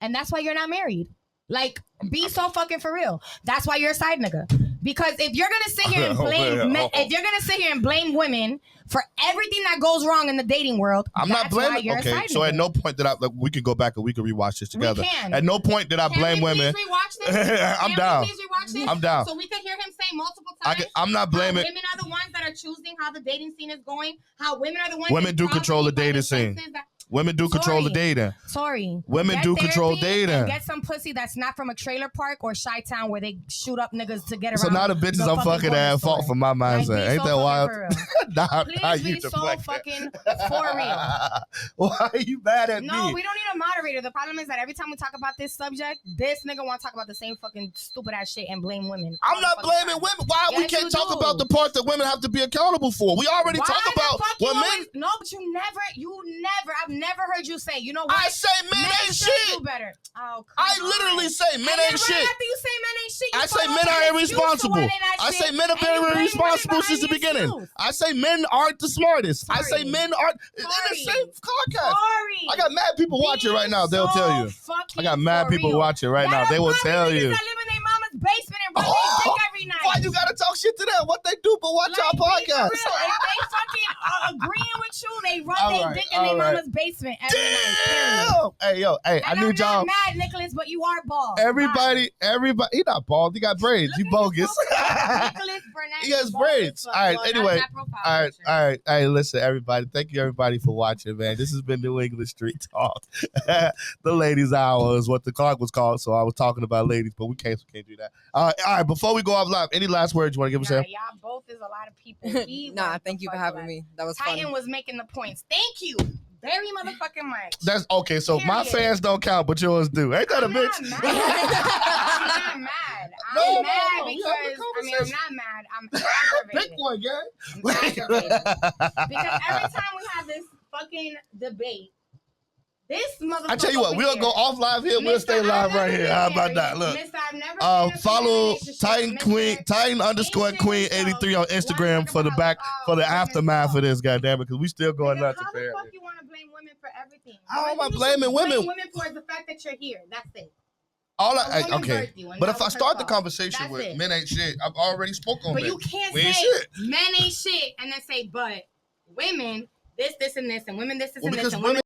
Speaker 3: And that's why you're not married. Like, be so fucking for real. That's why you're a side nigga. Because if you're gonna sit here and blame if you're gonna sit here and blame women for everything that goes wrong in the dating world,
Speaker 2: I'm not
Speaker 3: that's why
Speaker 2: blaming.
Speaker 3: you're a
Speaker 2: Okay,
Speaker 3: side
Speaker 2: so
Speaker 3: nigga.
Speaker 2: at no point did I. Like, we could go back and we could rewatch this together.
Speaker 3: can.
Speaker 2: At no point did I
Speaker 3: Can
Speaker 2: blame
Speaker 3: we
Speaker 2: women.
Speaker 3: please rewatch this?
Speaker 2: I'm
Speaker 3: Can
Speaker 2: down.
Speaker 3: we please rewatch this?
Speaker 2: I'm down.
Speaker 3: So we could hear him say multiple times.
Speaker 2: I'm not blaming.
Speaker 3: How women are the ones that are choosing how the dating scene is going. How women are the ones.
Speaker 2: Women
Speaker 3: that
Speaker 2: do control the
Speaker 3: properly
Speaker 2: dating
Speaker 3: find
Speaker 2: scene.
Speaker 3: senses that-
Speaker 2: Women do control the dating.
Speaker 3: Sorry.
Speaker 2: Women
Speaker 3: Get
Speaker 2: do control
Speaker 3: therapy
Speaker 2: dating.
Speaker 3: and get some pussy that's not from a trailer park or Chi-Town where they shoot up niggas to get around.
Speaker 2: So now the bitches I'm fucking at fault for my mindset. Ain't that wild? Nah,
Speaker 3: Please be so fucking for real.
Speaker 2: Why are you mad at me?
Speaker 3: No, we don't need a moderator. The problem is that every time we talk about this subject, this nigga want to talk about the same fucking stupid ass shit and blame women.
Speaker 2: I'm not blaming women. Why we can't talk about the part that women have to be accountable for? We already talk about what men.
Speaker 3: No, but you never. I've never heard you say. You know what?
Speaker 2: I say men ain't shit.
Speaker 3: Do better. Oh,
Speaker 2: I literally say men ain't shit.
Speaker 3: After you say men ain't shit,
Speaker 2: I say men are irresponsible. I say men have been irresponsible since the beginning. I say men aren't the smartest. I say men aren't in the same podcast. I got mad people watching right now. They'll tell you. I got mad people watching right now. They will tell you.
Speaker 3: Basement and run their dick every night.
Speaker 2: Why you gotta talk shit to them? What they do but watch our podcast?
Speaker 3: If they fucking agreeing with you, they run their dick in their mama's basement every night.
Speaker 2: Hey, yo, hey, I need y'all.
Speaker 3: I'm not mad, Nicholas, but you are bald.
Speaker 2: Everybody, he not bald. He got braids. He bogus. He has braids. All right, anyway. All right. Listen, everybody. Thank you, everybody, for watching, man. This has been New English Street Talk. The ladies' hour is what the clock was called, so I was talking about ladies, but we can't do that. All right, before we go off live, any last words you want to give us?
Speaker 3: Y'all both is a lot of people.
Speaker 4: Thank you for having me. That was fun.
Speaker 3: Titan was making the points. Thank you very motherfucking much.
Speaker 2: That's okay. So my fans don't count, but yours do. Ain't that a bitch?
Speaker 3: I'm not mad. I'm mad because I'm not mad. I'm aggravated.
Speaker 2: Pick one, gang.
Speaker 3: I'm aggravated because every time we have this fucking debate, this motherfucker.
Speaker 2: I tell you what, we'll go off live here. We'll stay live right here. How about that? Look, follow Titan Queen, Titan_Queen 83 on Instagram for the aftermath of this, goddamn it, because we still going nuts.
Speaker 3: How the fuck you want to blame women for everything?
Speaker 2: How am I blaming women?
Speaker 3: Blame women for the fact that you're here. That's it.
Speaker 2: Okay, but if I start the conversation with men ain't shit, I've already spoken on
Speaker 3: it. But
Speaker 2: men.
Speaker 3: you can't
Speaker 2: say
Speaker 3: men ain't shit and then say, but women, this, and this, and women, this, and this, and
Speaker 2: because
Speaker 3: women.